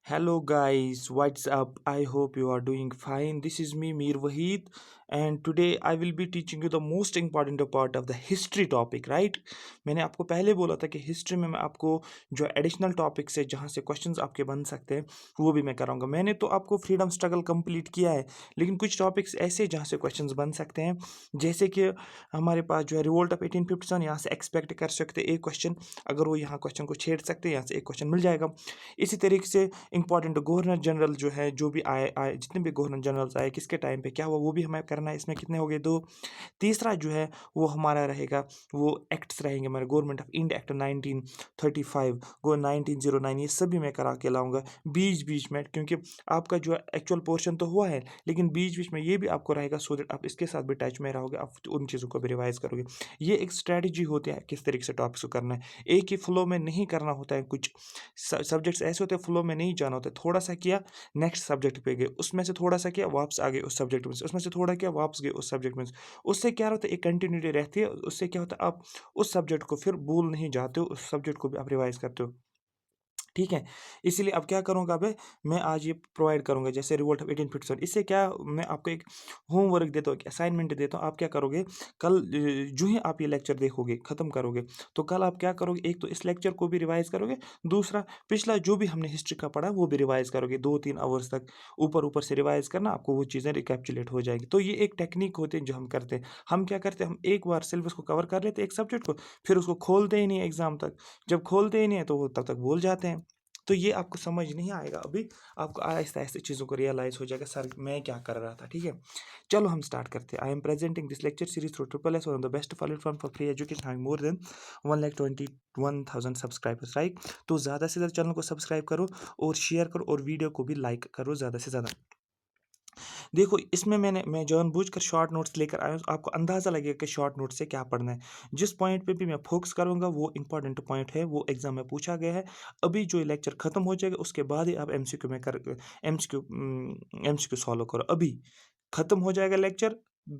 Hello guys, what's up? I hope you are doing fine. This is me Mir Wahid and today I will be teaching you the most important part of the history topic, right? मैंने आपको पहले बोला था कि history में मैं आपको जो एडिशनल टॉपिक्स है जहाँ से क्वेश्चंस आपके बन सकते हैं वो भी मैं कराऊंगा। मैंने तो आपको फ्रीडम स्ट्रगल कंप्लीट किया है, लेकिन कुछ टॉपिक्स ऐसे जहाँ से क्वेश्चंस बन सकते हैं, जैसे कि हमारे पास जो है रिवोल्ट ऑफ 1857, यहाँ से एक्सपेक्ट कर सकते हैं एक क्वेश्चन। अगर वो यहाँ क्वेश्चन को छेड़ सकते हैं, यहाँ से एक क्वेश्चन मिल जाएगा। इसी तरीके से इंपॉर्टेंट गवर्नर जनरल जो है, जो भी आए जितने भी गवर्नर जनरल्स आए, किसके टाइम पे क्या हुआ, वो भी हमें करना है। इसमें कितने हो गए? दो। तीसरा जो है वो हमारा रहेगा, वो एक्ट्स रहेंगे हमारे, गवर्नमेंट ऑफ इंडिया एक्ट 1935, गो 1909, ये सभी मैं करा के लाऊंगा बीच बीच में, क्योंकि आपका जो एक्चुअल पोर्शन तो हुआ है, लेकिन बीच बीच में ये भी आपको रहेगा, सो दैट आप इसके साथ भी टच में रहोगे, आप उन चीज़ों को भी रिवाइज करोगे। ये एक स्ट्रैटेजी होती है किस तरीके से टॉपिक्स को करना है। एक ही फ्लो में नहीं करना होता है। कुछ सब्जेक्ट्स ऐसे होते हैं फ्लो में नहीं जाना होता है। थोड़ा सा किया, नेक्स्ट सब्जेक्ट पे गए, उसमें से थोड़ा सा किया, वापस आ गए उस सब्जेक्ट में से, उसमें से थोड़ा किया, वापस गए उस सब्जेक्ट में से। उससे क्या होता है, एक कंटिन्यूटी रहती है। उससे क्या होता है, आप उस सब्जेक्ट को फिर भूल नहीं जाते हो, उस सब्जेक्ट को भी आप रिवाइज करते हो। ठीक है। इसीलिए अब क्या करूँगा, अब मैं आज ये प्रोवाइड करूँगा, जैसे रिवोल्ट ऑफ 1857। इससे क्या, मैं आपको एक होमवर्क देता हूँ, एक असाइनमेंट देता हूँ। आप क्या करोगे, कल जो ही आप ये लेक्चर देखोगे, ख़त्म करोगे, तो कल आप क्या करोगे, एक तो इस लेक्चर को भी रिवाइज़ करोगे, दूसरा पिछला जो भी हमने हिस्ट्री का पढ़ा वो भी रिवाइज़ करोगे। 2-3 आवर्स तक ऊपर-ऊपर से रिवाइज़ करना, आपको वो चीज़ें रिकैप्चुलेट हो जाएँगी। तो ये एक टेक्नीक होती है जो हम करते हैं। हम क्या करते हैं, हम एक बार सिलेबस को कवर कर लेते हैं, एक सब्जेक्ट को, फिर उसको खोलते ही नहीं है एग्ज़ाम तक। जब खोलते ही नहीं है तो वो तब तक भूल जाते हैं। तो ये आपको समझ नहीं आएगा अभी, आपको आहिस्ता-आहिस्ता चीज़ों को रियलाइज़ हो जाएगा, सर मैं क्या कर रहा था, ठीक है? चलो हम स्टार्ट करते हैं। I am presenting this lecture series through triple S, one of the best platform for free education, having more than 1,21,000 subscribers, right? तो ज़्यादा से ज़्यादा चैनल को सब्सक्राइब करो और शेयर करो और वीडियो को भी लाइक करो ज़्यादा से ज़्यादा। देखो, इसमें मैं जानबूझकर शॉर्ट नोट्स लेकर आया हूँ, आपको अंदाज़ा लगेगा कि शॉर्ट नोट्स से क्या पढ़ना है। जिस पॉइंट पे भी मैं फोकस करूँगा वो इंपॉर्टेंट पॉइंट है, वो एग्ज़ाम में पूछा गया है। अभी जो ये लेक्चर ख़त्म हो जाएगा उसके बाद ही आप एमसीक्यू सॉल्व करो। अभी ख़त्म हो जाएगा लेक्चर,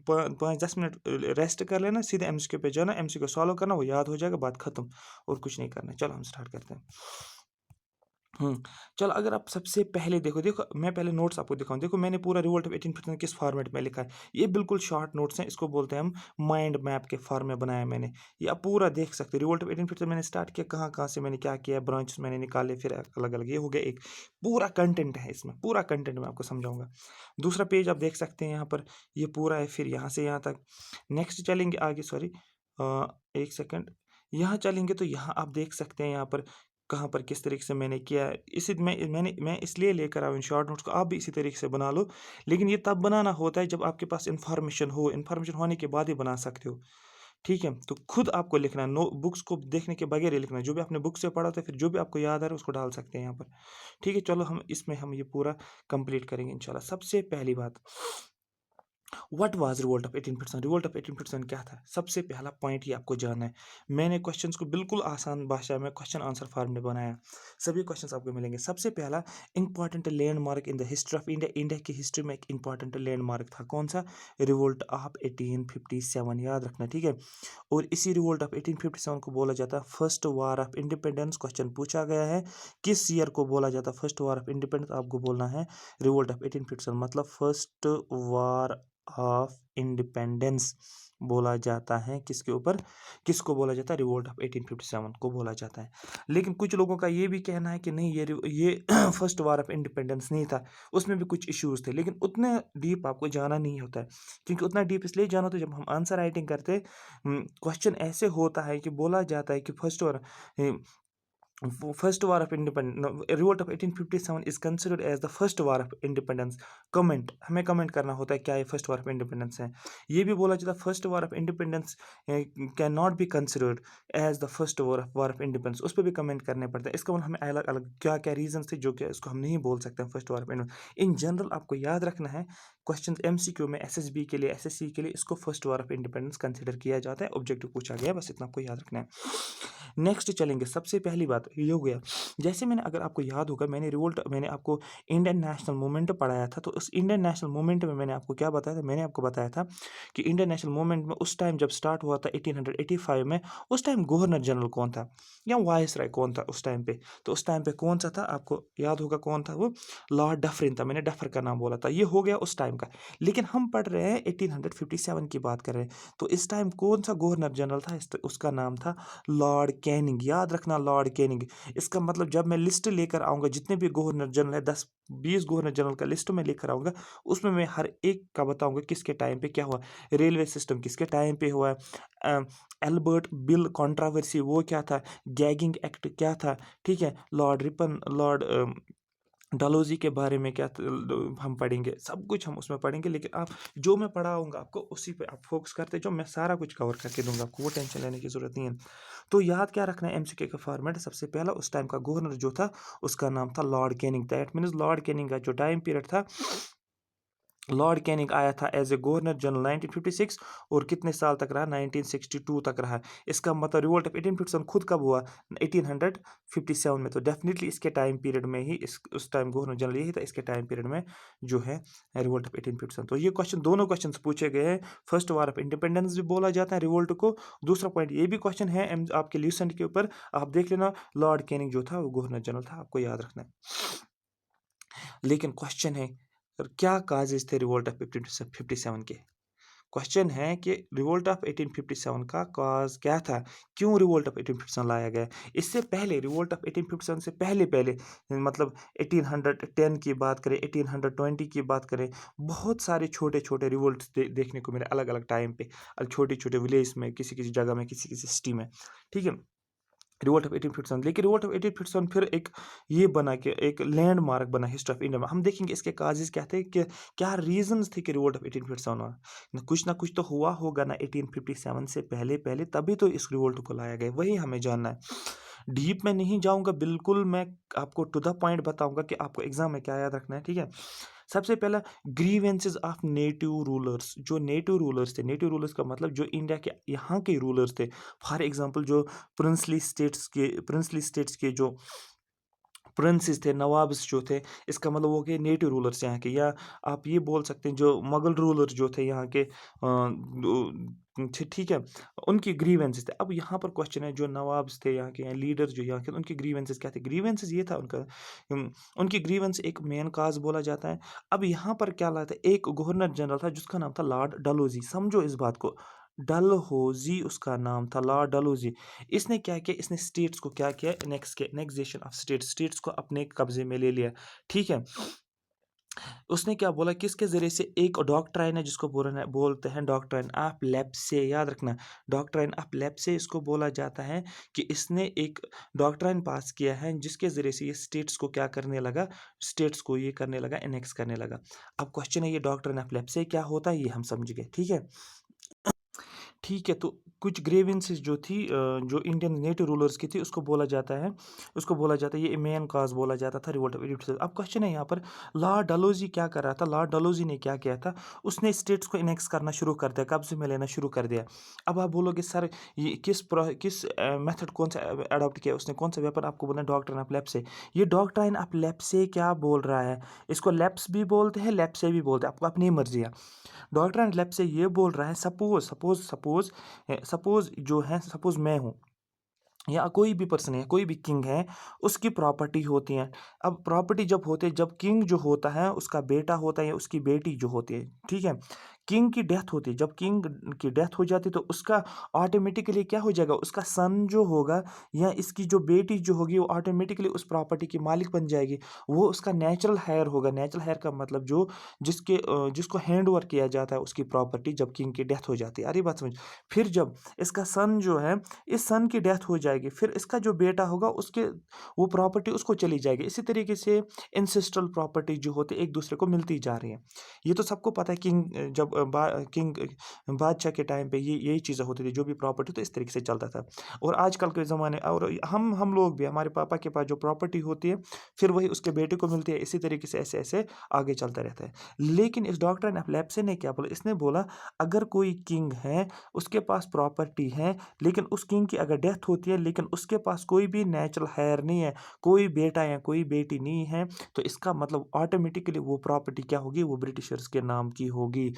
5-10 मिनट रेस्ट कर लेना, सीधे एमसीक्यू पे जाना, एमसीक्यू सॉल्व करना, वो याद हो जाएगा, बात ख़त्म, और कुछ नहीं करना है। चलो हम स्टार्ट करते हैं। हुँ। चलो, अगर आप सबसे पहले देखो मैं पहले नोट्स आपको दिखाऊँ। देखो, मैंने पूरा रिवोल्ट ऑफ 1857 किस फॉर्मेट में लिखा है। ये बिल्कुल शॉर्ट नोट्स हैं, इसको बोलते हैं हम माइंड मैप के फॉर्म में बनाया मैंने। ये आप पूरा देख सकते हो। रिवोल्ट ऑफ 1857 मैंने स्टार्ट किया, कहाँ-कहाँ से मैंने क्या किया, ब्रांचेस मैंने निकाले, फिर अलग-अलग ये हो गया एक। पूरा कंटेंट है इसमें, पूरा कंटेंट मैं आपको समझाऊँगा। दूसरा पेज आप देख सकते हैं यहाँ पर, ये पूरा है, फिर यहाँ से यहाँ तक। नेक्स्ट चलेंगे आगे, सॉरी, 1 सेकंड। यहाँ चलेंगे तो यहाँ आप देख सकते हैं, यहाँ पर कहाँ पर किस तरीके से मैंने किया है। इसी मैं इसलिए लेकर आया हूँ इन शॉर्ट नोट्स को, आप भी इसी तरीके से बना लो। लेकिन ये तब बनाना होता है जब आपके पास इन्फॉर्मेशन हो, इन्फॉर्मेशन होने के बाद ही बना सकते हो। ठीक है? तो खुद आपको लिखना है, नो बुक्स को देखने के बगैर ही लिखना है। जो भी आपने बुक से पढ़ा था, फिर जो भी आपको याद आ रहा है उसको डाल सकते हैं यहाँ पर। ठीक है? चलो, हम ये पूरा कंप्लीट करेंगे इंशाल्लाह। सबसे पहली बात, what was revolt of 1857? Revolt of 1857 क्या था? सबसे पहला पॉइंट ये आपको जानना है। मैंने क्वेश्चंस को बिल्कुल आसान भाषा में क्वेश्चन आंसर फॉर्म में बनाया। सभी क्वेश्चंस आपको मिलेंगे। सबसे पहला important landmark in the history of India, India की हिस्ट्री में एक इंपॉर्टेंट लैंडमार्क था। कौन सा? रिवोल्ट ऑफ 1857, याद रखना, ठीक है? और इसी रिवोल्ट ऑफ 1857 को बोला जाता है first war of independence. Question पूछा गया है, किस ईयर को बोला जाता है फर्स्ट वार ऑफ इंडिपेंडेंस? आपको बोलना है रिवोल्ट ऑफ 1857, मतलब फर्स्ट वार ऑफ इंडिपेंडेंस बोला जाता है किसके ऊपर, किसको बोला जाता है? रिवोल्ट ऑफ 1857 को बोला जाता है। लेकिन कुछ लोगों का ये भी कहना है कि नहीं, ये फर्स्ट वार ऑफ इंडिपेंडेंस नहीं था, उसमें भी कुछ इश्यूज थे। लेकिन उतने डीप आपको जाना नहीं होता है, क्योंकि उतना डीप इसलिए जाना होता है, जब हम आंसर राइटिंग करते, क्वेश्चन ऐसे होता है कि बोला जाता है कि first war of independence, revolt of 1857 is considered as the first war of independence. Comment, हमें कमेंट करना होता है क्या ये फर्स्ट वार ऑफ इंडिपेंडेंस है। ये भी बोला जाता है first war of independence can not be considered as the first war of independence, उस पर भी कमेंट करने पड़ते हैं। इसका मतलब हमें अलग अलग क्या क्या रीजन थे जो कि इसको हम नहीं बोल सकते हैं first war of independence. In general आपको याद रखना है क्वेश्चन MCQ में SSB के लिए, SSC के लिए इसको first war of independence consider किया जाता है। ऑब्जेक्टिव पूछा गया, बस इतना आपको याद रखना है। नेक्स्ट चलेंगे, सबसे पहली बात ये हो गया। जैसे मैंने, अगर आपको याद होगा, मैंने आपको इंडियन नेशनल मूवमेंट पढ़ाया था। तो उस इंडियन नेशनल मूवमेंट में मैंने आपको क्या बताया था? मैंने आपको बताया था कि इंडियन नेशनल मूवमेंट में उस टाइम जब स्टार्ट हुआ था 1885 में, उस टाइम गवर्नर जनरल कौन था या वायसराय कौन था उस टाइम पे? तो उस टाइम पे कौन सा था? आपको याद होगा कौन था वो? लॉर्ड डफरिन था। मैंने डफर का नाम बोला था। ये हो गया उस टाइम का। लेकिन हम पढ़ रहे हैं 1857 की बात कर रहे हैं। तो इस टाइम कौन सा गवर्नर जनरल था? उसका नाम था लॉर्ड कैनिंग। याद रखना, लॉर्ड कैनिंग। इसका मतलब जब मैं लिस्ट लेकर आऊंगा, जितने भी गवर्नर जनरल है, 10-20 गवर्नर जनरल का लिस्ट में लेकर आऊंगा, उसमें मैं हर एक का बताऊंगा किसके टाइम पे क्या हुआ। रेलवे सिस्टम किसके टाइम पे हुआ है, एल्बर्ट बिल कंट्रोवर्सी वो क्या था, गैगिंग एक्ट क्या था, ठीक है, लॉर्ड डलोजी के बारे में क्या हम पढ़ेंगे, सब कुछ हम उसमें पढ़ेंगे। लेकिन आप जो मैं पढ़ाऊंगा आपको उसी पे आप फोकस करते जो, मैं सारा कुछ कवर करके दूंगा आपको, वो टेंशन लेने की जरूरत नहीं है। तो याद क्या रखना है MCQ का फॉर्मेट? सबसे पहला, उस टाइम का गवर्नर जो था उसका नाम था Lord Canning. That means Lord Canning का जो टाइम पीरियड था, लॉर्ड कैनिंग आया था एज ए गवर्नर जनरल 1956 और कितने साल तक रहा? 1962 तक रहा। इसका मतलब रिवोल्ट ऑफ 1857 खुद कब हुआ? 1857 में। तो डेफिनेटली इसके टाइम पीरियड में ही, उस टाइम गवर्नर जनरल यही था, इसके टाइम पीरियड में जो है रिवोल्ट ऑफ 1857। तो ये क्वेश्चन, दोनों क्वेश्चन पूछे गए हैं। फर्स्ट वार ऑफ इंडिपेंडेंस भी बोला जाता है रिवोल्ट को। दूसरा पॉइंट ये भी क्वेश्चन है आपके ल्यूसेंट के ऊपर, आप देख लेना, लॉर्ड कैनिंग जो था वो गवर्नर जनरल था, आपको याद रखना है। लेकिन क्वेश्चन है, क्या काजेज थे रिवोल्ट ऑफ 1857 के? क्वेश्चन है कि रिवोल्ट ऑफ 1857 का काज क्या था, क्यों रिवोल्ट ऑफ 1857 लाया गया? इससे पहले, रिवोल्ट ऑफ 1857 से पहले पहले, मतलब 1810 की बात करें, 1820 की बात करें, बहुत सारे छोटे छोटे रिवोल्ट देखने को मिले अलग अलग टाइम पे, छोटे छोटे विलेज में, किसी किसी जगह में, किसी किसी सिटी में, ठीक है, रिवोल्ट ऑफ 1857। लेकिन रिवोल्ट ऑफ 1857 फिर एक ये बना कि एक लैंडमार्क बना हिस्ट्री ऑफ इंडिया में। हम देखेंगे इसके काजेज क्या थे, कि क्या रीजंस थे कि रिवोल्ट ऑफ 1857 हुआ। ना कुछ तो हुआ होगा ना 1857 से पहले पहले, तभी तो इस रिवोल्ट को लाया गया, वही हमें जानना है। डीप में नहीं जाऊंगा, बिल्कुल मैं आपको टू द पॉइंट बताऊंगा कि आपको एग्जाम में क्या याद रखना है, ठीक है। सबसे पहला, ग्रीवेंसेस ऑफ नेटिव रूलर्स। जो नेटिव रूलर्स थे, नेटिव रूलर्स का मतलब जो इंडिया के यहाँ के रूलर्स थे। फॉर एग्जांपल जो प्रिंसली स्टेट्स के जो प्रिंसेस थे, नवाब्स जो थे, इसका मतलब वो के नेटिव रूलर्स यहाँ के। या आप ये बोल सकते हैं जो मुगल रूलर जो थे यहाँ के, ठीक है, उनकी ग्रीवेंसेस थे। अब यहाँ पर क्वेश्चन है, जो नवाब्स थे यहाँ के, लीडर्स जो यहाँ के, उनकी ग्रीवेंसेस क्या थे? ग्रीवेंसेस ये था उनका, उनकी ग्रीवेंस एक मेन काज बोला जाता है। अब यहाँ पर क्या लाता है, एक गवर्नर जनरल था जिसका नाम था लॉर्ड डलहौजी। समझो इस बात को, डलहौजी उसका नाम था, लॉर्ड डलहौजी। इसने क्या किया, इसने स्टेट्स को क्या किया, एनेक्सेशन ऑफ स्टेट्स को अपने कब्जे में ले लिया, ठीक है। उसने क्या बोला, किसके जरिए से? एक डॉक्ट्राइन है जिसको बोलते हैं डॉक्ट्राइन ऑफ लेप्से। याद रखना, डॉक्ट्राइन ऑफ लेप्से इसको बोला जाता है, कि इसने एक डॉक्ट्राइन पास किया है जिसके जरिए से ये स्टेट्स को क्या करने लगा, स्टेट्स को ये करने लगा, एनेक्स करने लगा। अब क्वेश्चन है, ये डॉक्ट्राइन ऑफ लेप्से क्या होता है, ये हम समझ गए, ठीक है। ठीक है, तो कुछ ग्रेवेंसेस जो थी, जो इंडियन नेटिव रूलर्स की थी, उसको बोला जाता है ये मेन काज बोला जाता था रिवोल्ट ऑफ 1857। अब क्वेश्चन है यहाँ पर, लॉर्ड डलहौजी क्या कर रहा था? लॉर्ड डलहौजी ने क्या किया था, उसने स्टेट्स को इनेक्स करना शुरू कर दिया, कब्जे में लेना शुरू कर दिया। अब आप बोलोगे सर, ये किस मेथड कौन सा अडॉप्ट किया उसने, कौन सा वेपन? आपको बोलना डॉक्ट्राइन ऑफ लेप्से। ये डॉक्ट्राइन ऑफ लेप्से क्या बोल रहा है? इसको लेप्स भी बोलते हैं, लेप्से भी बोलते हैं, आपको अपनी मर्जी है। डॉक्टर एंड लैब से ये बोल रहा है, सपोज जो है, सपोज मैं हूँ, या कोई भी पर्सन है, कोई भी किंग है, उसकी प्रॉपर्टी होती है। अब प्रॉपर्टी जब होती है, जब किंग जो होता है उसका बेटा होता है या उसकी बेटी जो होती है, ठीक है, किंग की डेथ होती है, जब किंग की डेथ हो जाती है तो उसका ऑटोमेटिकली क्या हो जाएगा, उसका सन जो होगा या इसकी जो बेटी जो होगी वो ऑटोमेटिकली उस प्रॉपर्टी की मालिक बन जाएगी। वो उसका नेचुरल हेयर होगा। नेचुरल हेयर का मतलब जो जिसको हैंड ओवर किया जाता है उसकी प्रॉपर्टी, जब किंग की डेथ हो जाती है। अरे बात समझ। फिर जब इसका सन जो है, इस सन की डेथ हो जाएगी, फिर इसका जो बेटा होगा उसके वो प्रॉपर्टी उसको चली जाएगी। इसी तरीके से इंसेस्ट्रल प्रॉपर्टी जो होती है एक दूसरे को मिलती जा रही है। ये तो सबको पता है, किंग जब किंग बादशाह के टाइम पे ये यही चीज़ें होती थी, जो भी प्रॉपर्टी तो इस तरीके से चलता था। और आजकल के ज़माने और हम लोग भी, हमारे पापा के पास जो प्रॉपर्टी होती है फिर वही उसके बेटे को मिलती है, इसी तरीके से ऐसे ऐसे आगे चलता रहता है। लेकिन इस डॉक्टर लेप्से ने क्या बोला, इसने बोला अगर कोई किंग है, उसके पास प्रॉपर्टी है, लेकिन उस किंग की अगर डेथ होती है लेकिन उसके पास कोई भी नेचुरल हेयर नहीं है, कोई बेटा या कोई बेटी नहीं है, तो इसका मतलब ऑटोमेटिकली वो प्रॉपर्टी क्या होगी, वो ब्रिटिशर्स के नाम की होगी।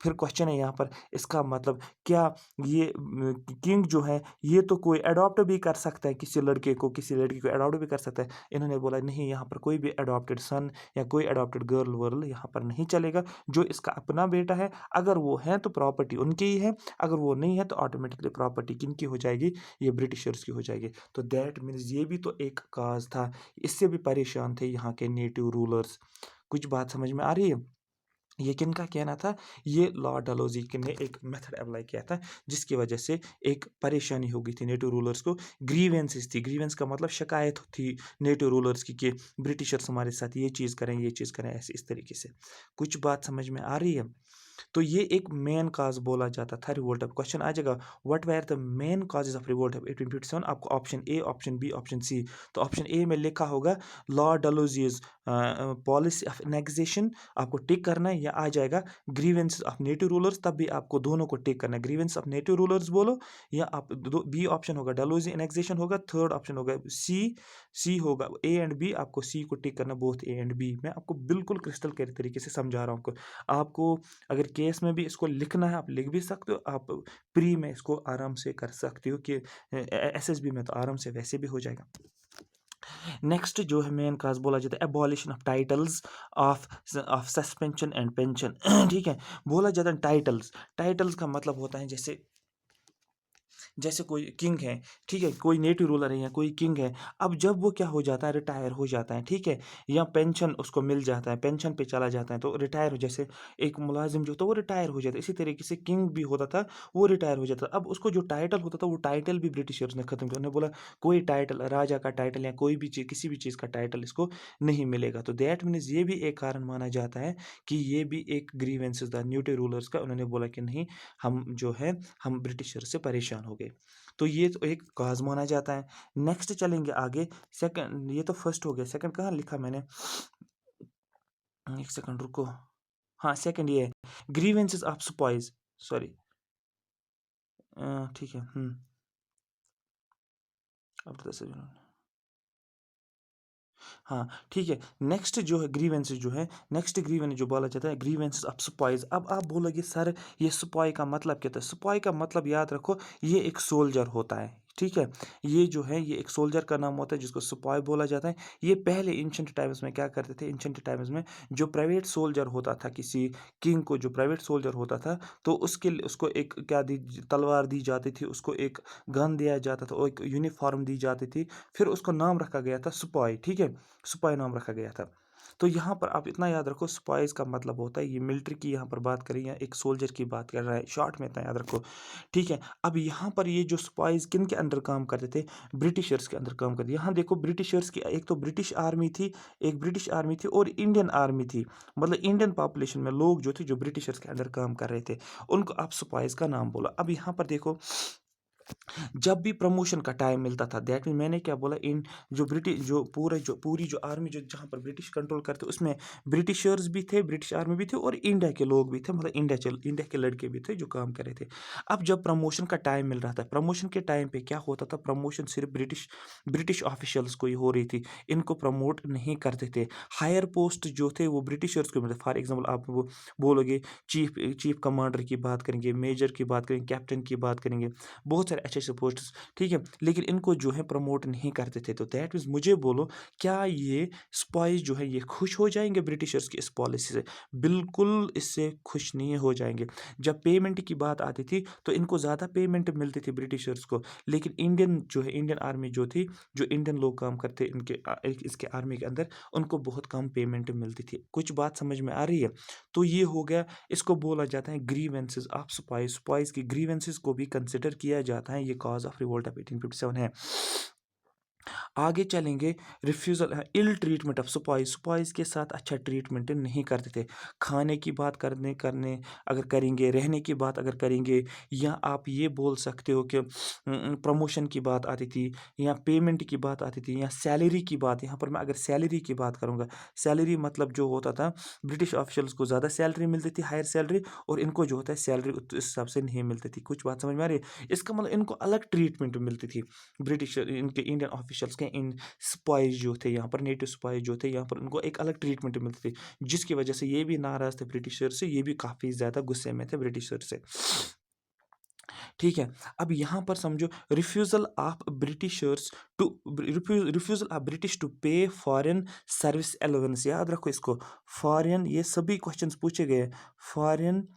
फिर क्वेश्चन है यहाँ पर, इसका मतलब क्या ये किंग जो है ये तो कोई अडॉप्ट भी कर सकता है, किसी लड़के को, किसी लड़की को अडॉप्ट भी कर सकता है। इन्होंने बोला नहीं, यहाँ पर कोई भी अडॉप्टेड सन या कोई अडॉप्टेड गर्ल वर्ल यहाँ पर नहीं चलेगा। जो इसका अपना बेटा है, अगर वो है तो प्रॉपर्टी उनकी ही है, अगर वो नहीं है तो ऑटोमेटिकली प्रॉपर्टी किनकी हो जाएगी, ये ब्रिटिशर्स की हो जाएगी। तो दैट मीन्स ये भी तो एक काज था, इससे भी परेशान थे यहाँ के नेटिव रूलर्स। कुछ बात समझ में आ रही है? ये किनका कहना था? ये लॉर्ड डलहौजी ने एक मेथड अप्लाई किया था, जिसकी वजह से एक परेशानी हो गई थी नेटिव रूलर्स को। ग्रीवेंसेस थी, ग्रीवेंस का मतलब शिकायत थी नेटिव रूलर्स की कि ब्रिटिशर्स हमारे साथ ये चीज़ करें, ये चीज़ करें, ऐसे इस तरीके से। कुछ बात समझ में आ रही है? तो ये एक मेन काज बोला जाता था रिवोल्ट ऑफ। क्वेश्चन आ जाएगा, what were the main causes of revolt of 1857? आपको option A, option B, option C. तो ऑप्शन ए में लिखा होगा Lord Dalhousie's policy of annexation, आपको टिक करना है, या आ जाएगा ग्रीवेंस ऑफ नेटिव रूलर्स, तब भी आपको दोनों को टिक करना है। ग्रीवेंस ऑफ नेटिव रूलर्स बोलो, या आप बी ऑप्शन होगा डलहौजी एनेक्सेशन होगा, थर्ड ऑप्शन होगा सी, सी होगा ए एंड बी, आपको सी को टिक करना, बोथ ए एंड बी। मैं आपको बिल्कुल क्रिस्टल क्लियर तरीके से समझा रहा हूँ आपको। अगर केस में भी इसको लिखना है, आप लिख भी सकते हो, आप प्री में इसको आराम से कर सकते हो कि एसएसबी में तो आराम से वैसे भी हो जाएगा। नेक्स्ट जो है मेन काज बोला जाता है abolition of titles of of suspension and pension. ठीक है, बोला जाता है टाइटल्स। टाइटल्स का मतलब होता है जैसे जैसे कोई किंग है, ठीक है, कोई नेटिव रूलर है या कोई किंग है, अब जब वो क्या हो जाता है, रिटायर हो जाता है, ठीक है, या पेंशन उसको मिल जाता है, पेंशन पे चला जाता है, तो रिटायर हो, जैसे एक मुलाजिम जो होता है वो रिटायर हो जाता है, इसी तरीके से किंग भी होता था, वो रिटायर हो जाता था। अब उसको जो टाइटल होता था, वो टाइटल भी ब्रिटिशर्स ने खत्म किया। उन्होंने बोला कोई टाइटल, राजा का टाइटल या कोई भी चीज़, किसी भी चीज़ का टाइटल इसको नहीं मिलेगा। तो दैट मीन्स ये भी एक कारण माना जाता है कि ये भी एक ग्रीवेंसेस था नेटिव रूलर्स का। उन्होंने बोला कि नहीं, हम जो है हम ब्रिटिशर से परेशान हो गए। तो ये तो एक काज माना जाता है। नेक्स्ट चलेंगे आगे। सेकंड, ये तो फर्स्ट हो गया, सेकंड कहाँ लिखा मैंने, एक सेकंड रुको। हाँ, सेकंड ये है ग्रीवेंसेस ऑफ स्पॉइज, सॉरी, ठीक है। अब तो हाँ, ठीक है। नेक्स्ट जो है ग्रीवेंसेस जो है, नेक्स्ट ग्रीवेंस जो बोला जाता है ग्रीवेंसेस ऑफ स्पॉइज। अब आप बोलोगे सर ये स्पॉय का मतलब क्या था? स्पॉय का मतलब याद रखो, ये एक सोल्जर होता है, ठीक है। ये जो है ये एक सोल्जर का नाम होता है जिसको स्पॉय बोला जाता है। ये पहले एंशिएंट टाइम्स में क्या करते थे, एंशिएंट टाइम्स में जो प्राइवेट सोल्जर होता था, किसी किंग को जो प्राइवेट सोल्जर होता था, तो उसके लिए उसको एक क्या दी, तलवार दी जाती थी, उसको एक गन दिया जाता था और एक यूनिफॉर्म दी जाती थी, फिर उसको नाम रखा गया था स्पॉय, ठीक है, स्पाई नाम रखा गया था। तो यहाँ पर आप इतना याद रखो, स्पाइस का मतलब होता है, ये मिलिट्री की यहाँ पर बात करें या एक सोल्जर की बात कर रहा है, शॉर्ट में इतना याद रखो, ठीक है। अब यहाँ पर ये जो स्पाइस किन के अंडर काम करते थे, ब्रिटिशर्स के अंदर काम करते। यहाँ देखो ब्रिटिशर्स की एक तो ब्रिटिश आर्मी थी, एक ब्रिटिश आर्मी थी और इंडियन आर्मी थी, मतलब इंडियन पॉपुलेशन में लोग जो थे जो ब्रिटिशर्स के अंडर काम कर रहे थे, उनको आप स्पाइस का नाम बोला। अब यहाँ पर देखो, जब भी प्रमोशन का टाइम मिलता था, दैट मीन मैंने क्या बोला, इन जो ब्रिटिश जो पूरी जो आर्मी जो जहाँ पर ब्रिटिश कंट्रोल करते, उसमें ब्रिटिशर्स भी थे, ब्रिटिश आर्मी भी थे और इंडिया के लोग भी थे, मतलब इंडिया के लड़के भी थे जो काम कर रहे थे। अब जब प्रमोशन का टाइम मिल रहा था, प्रमोशन के टाइम पे क्या होता था, प्रमोशन सिर्फ ब्रिटिश ब्रिटिश ऑफिशियल्स को ही हो रही थी, इनको प्रमोट नहीं करते थे। हायर पोस्ट जो थे वो ब्रिटिशर्स को मिलते। फॉर एग्जाम्पल आप वो बोलोगे चीफ चीफ कमांडर की बात करेंगे, मेजर की बात करेंगे, कैप्टन की बात करेंगे, बहुत सारे अच्छे अच्छे पोस्ट, ठीक है, लेकिन इनको जो है प्रमोट नहीं करते थे। तो दैट मीन्स मुझे बोलो, क्या ये स्पाइस जो है ये खुश हो जाएंगे ब्रिटिशर्स की इस पॉलिसी से? बिल्कुल इससे खुश नहीं हो जाएंगे। जब पेमेंट की बात आती थी तो इनको ज़्यादा पेमेंट मिलती थी ब्रिटिशर्स को, लेकिन इंडियन जो है इंडियन आर्मी जो थी, जो इंडियन लोग काम करते इनके इसके आर्मी के अंदर, उनको बहुत कम पेमेंट मिलती थी। कुछ बात समझ में आ रही है? तो ये हो गया, इसको बोला जाता है ग्रीवेंसेस ऑफ स्पाइस। स्पाइस की ग्रीवेंसेस को भी कंसिडर किया जाता है, ये कॉज ऑफ रिवोल्ट ऑफ 1857 है। आगे चलेंगे। Refusal ill treatment of sepoys, sepoys के साथ अच्छा ट्रीटमेंट नहीं करते थे। खाने की बात करने करने अगर करेंगे, रहने की बात अगर करेंगे, या आप ये बोल सकते हो कि प्रमोशन की बात आती थी, या पेमेंट की बात आती थी, या सैलरी की बात। यहाँ पर मैं अगर सैलरी की बात करूँगा, सैलरी मतलब जो होता था, ब्रिटिश ऑफिशियल्स को ज़्यादा सैलरी मिलती थी, हायर सैलरी, और इनको जो होता है सैलरी उस हिसाब से नहीं मिलती थी। कुछ बात समझ में आ रही है? इसका मतलब इनको अलग ट्रीटमेंट मिलती थी, ब्रिटिश इनके इंडियन ऑफिशियल्स के, इन स्पाइस जो थे यहाँ पर, नेटिव स्पाइस जो थे यहाँ पर, उनको एक अलग ट्रीटमेंट मिलती थी, जिसकी वजह से ये भी नाराज थे ब्रिटिशर से, ये भी काफ़ी ज़्यादा गुस्से में थे ब्रिटिशर से। ठीक है। अब यहाँ पर समझो, refusal of Britishers to refusal of British to pay foreign service allowance, याद रखो इसको। फॉरेन, ये सभी क्वेश्चंस पूछे गए, foreign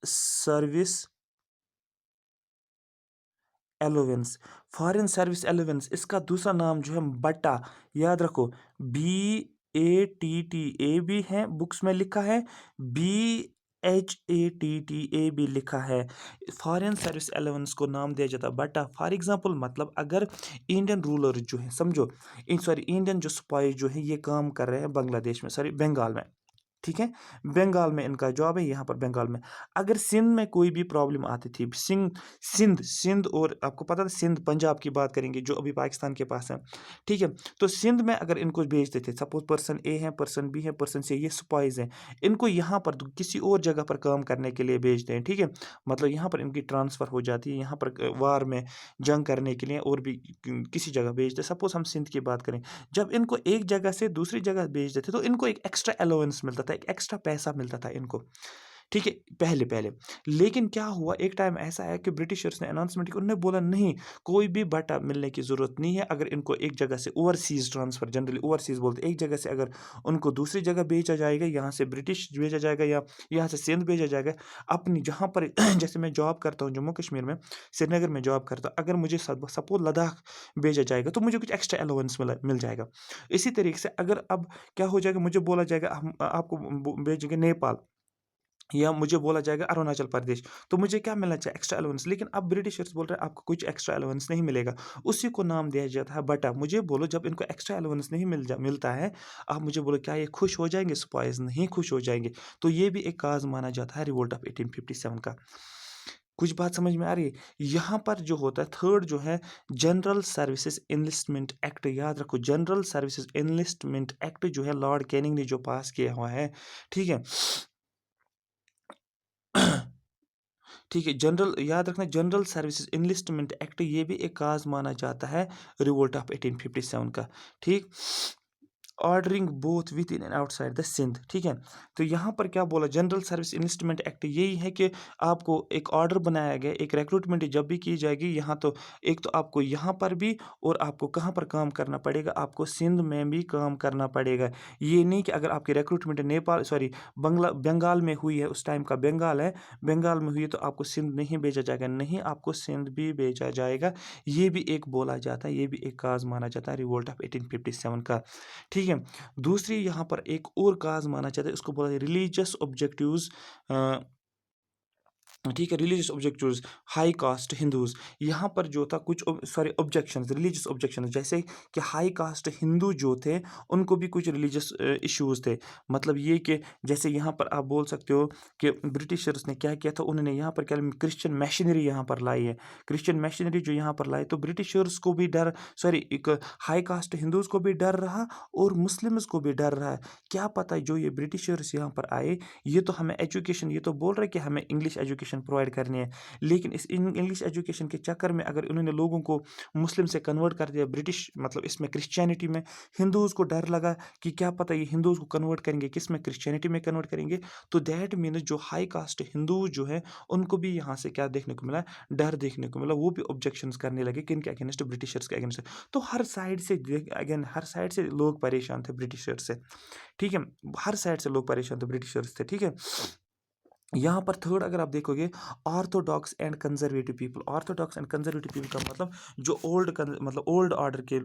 service allowance, foreign service allowance, इसका दूसरा नाम जो है बटा, याद रखो, BATTA भी है, बुक्स में लिखा है, BHATTA भी लिखा है। फॉरेन सर्विस एलोवेंस को नाम दिया जाता है बटा। फॉर एग्जांपल, मतलब अगर इंडियन रूलर जो है, समझो, सॉरी, इंडियन जो स्पाई जो है ये काम कर रहे हैं बांग्लादेश में, सॉरी बंगाल में, ठीक है, बंगाल में इनका जॉब है, यहाँ पर बंगाल में। अगर सिंध में कोई भी प्रॉब्लम आती थी, सिंध सिंध और आपको पता था, सिंध पंजाब की बात करेंगे जो अभी पाकिस्तान के पास है, ठीक है। तो सिंध में अगर इनको भेजते थे, सपोज पर्सन ए है, पर्सन बी है, पर्सन सी, ये स्पाइज हैं, इनको यहाँ पर किसी और जगह पर काम करने के लिए भेजते हैं, ठीक है। मतलब यहाँ पर इनकी ट्रांसफ़र हो जाती है, यहाँ पर वार में जंग करने के लिए, और भी किसी जगह भेजते हैं। सपोज हम सिंध की बात करें, जब इनको एक जगह से दूसरी जगह भेज देते तो इनको एक एक्स्ट्रा अलाउंस मिलता था, एक एक्स्ट्रा पैसा मिलता था इनको, ठीक है, पहले पहले। लेकिन क्या हुआ, एक टाइम ऐसा आया कि ब्रिटिशर्स ने अनाउंसमेंट की, उन्होंने बोला नहीं, कोई भी बटा मिलने की ज़रूरत नहीं है। अगर इनको एक जगह से ओवरसीज़ ट्रांसफ़र, जनरली ओवरसीज़ बोलते हैं, एक जगह से अगर उनको दूसरी जगह भेजा जाएगा, यहाँ से ब्रिटिश भेजा जाएगा या यहाँ से सिंध भेजा जाएगा, अपनी जहाँ पर जैसे मैं जॉब करता हूँ जम्मू कश्मीर में, श्रीनगर में जॉब करता हूँ, अगर मुझे सपोज लद्दाख भेजा जाएगा तो मुझे कुछ एक्स्ट्रा अलाउंस मिल जाएगा। इसी तरीके से अगर अब क्या हो जाएगा, मुझे बोला जाएगा हम आपको भेजेंगे नेपाल, या मुझे बोला जाएगा अरुणाचल प्रदेश, तो मुझे क्या मिलना चाहिए, एक्स्ट्रा अलाउंस। लेकिन अब ब्रिटिशर्स बोल रहे हैं आपको कुछ एक्स्ट्रा अलाउंस नहीं मिलेगा, उसी को नाम दिया जाता है बटा। मुझे बोलो, जब इनको एक्स्ट्रा अलाउंस नहीं मिलता है, आप मुझे बोलो क्या ये खुश हो जाएंगे, स्पाइस नहीं खुश हो जाएंगे। तो ये भी एक काज माना जाता है रिवोल्ट ऑफ 1857 का। कुछ बात समझ में आ रही है? यहाँ पर जो होता है थर्ड जो है, जनरल सर्विसेज इनलिस्टमेंट एक्ट, याद रखो, जनरल सर्विसेज इनलिस्टमेंट एक्ट जो है लॉर्ड कैनिंग ने जो पास किया हुआ है, ठीक है। ठीक है, जनरल, याद रखना, जनरल सर्विसेज इनलिस्टमेंट एक्ट, ये भी एक काज माना जाता है रिवोल्ट ऑफ 1857 का, ठीक। Ordering both within and outside the Sindh, ठीक है। तो यहाँ पर क्या बोला, जनरल सर्विस इन्वेस्टमेंट एक्ट यही है कि आपको एक ऑर्डर बनाया गया, एक रिक्रूटमेंट जब भी की जाएगी, यहाँ तो एक तो आपको यहाँ पर भी, और आपको कहाँ पर काम करना पड़ेगा, आपको सिंध में भी काम करना पड़ेगा। ये नहीं कि अगर आपकी रिक्रूटमेंट नेपाल, सॉरी, बंगाल में हुई है, उस टाइम का बंगाल है, बंगाल में हुई है, तो आपको सिंध नहीं भेजा जाएगा, नहीं, आपको सिंध भी भेजा जाएगा। ये भी एक बोला जाता है, ये भी एक काज माना जाता है रिवोल्ट ऑफ 1857 का, ठीक है। दूसरी यहाँ पर एक और काज माना जाता है, उसको बोला जाता है रिलीजियस ऑब्जेक्टिव्स, ठीक है, religious objectives, high cast Hindus. यहाँ पर जो था कुछ सॉरी ऑब्जेक्शंस, रिलीजियस ऑब्जेक्शंस, जैसे कि हाई कास्ट हिंदू जो थे, उनको भी कुछ रिलीजियस इश्यूज थे। मतलब ये कि जैसे यहाँ पर आप बोल सकते हो कि ब्रिटिशर्स ने क्या किया था, उन्होंने यहाँ पर क्या क्रिश्चियन मशीनरी यहाँ पर लाई है, क्रिश्चियन मशीनरी जो यहाँ पर लाई, तो ब्रिटिशर्स को भी डर, सॉरी, एक हाई कास्ट हिंदूज को भी डर रहा और मुस्लिम्स को भी डर रहा है। क्या पता जो ये ब्रिटिशर्स यहाँ पर आए, ये तो हमें एजुकेशन, ये तो बोल रहे कि हमें इंग्लिश एजुकेशन प्रोवाइड करनी है, लेकिन इस इंग्लिश एजुकेशन के चक्कर में अगर उन्होंने लोगों को मुस्लिम से कन्वर्ट कर दिया, ब्रिटिश मतलब इसमें क्रिश्चियनिटी में, हिंदूज़ को डर लगा कि क्या पता ये हिंदूज़ को कन्वर्ट करेंगे किस में, क्रिश्चियनिटी में कन्वर्ट करेंगे। तो दैट मीन्स जो हाई कास्ट हिंदू जो है, उनको भी यहाँ से क्या देखने को मिला, डर देखने को मिला। वो भी ऑब्जेक्शंस करने लगे किनके अगेंस्ट, ब्रिटिशर्स के अगेंस्ट। तो हर साइड से अगेन, हर साइड से लोग परेशान थे ब्रिटिशर्स से, ठीक है, हर साइड से लोग परेशान थे ब्रिटिशर्स से, ठीक है। यहाँ पर थर्ड अगर आप देखोगे, Orthodox and conservative people. Orthodox and conservative people का मतलब जो मतलब ओल्ड ऑर्डर के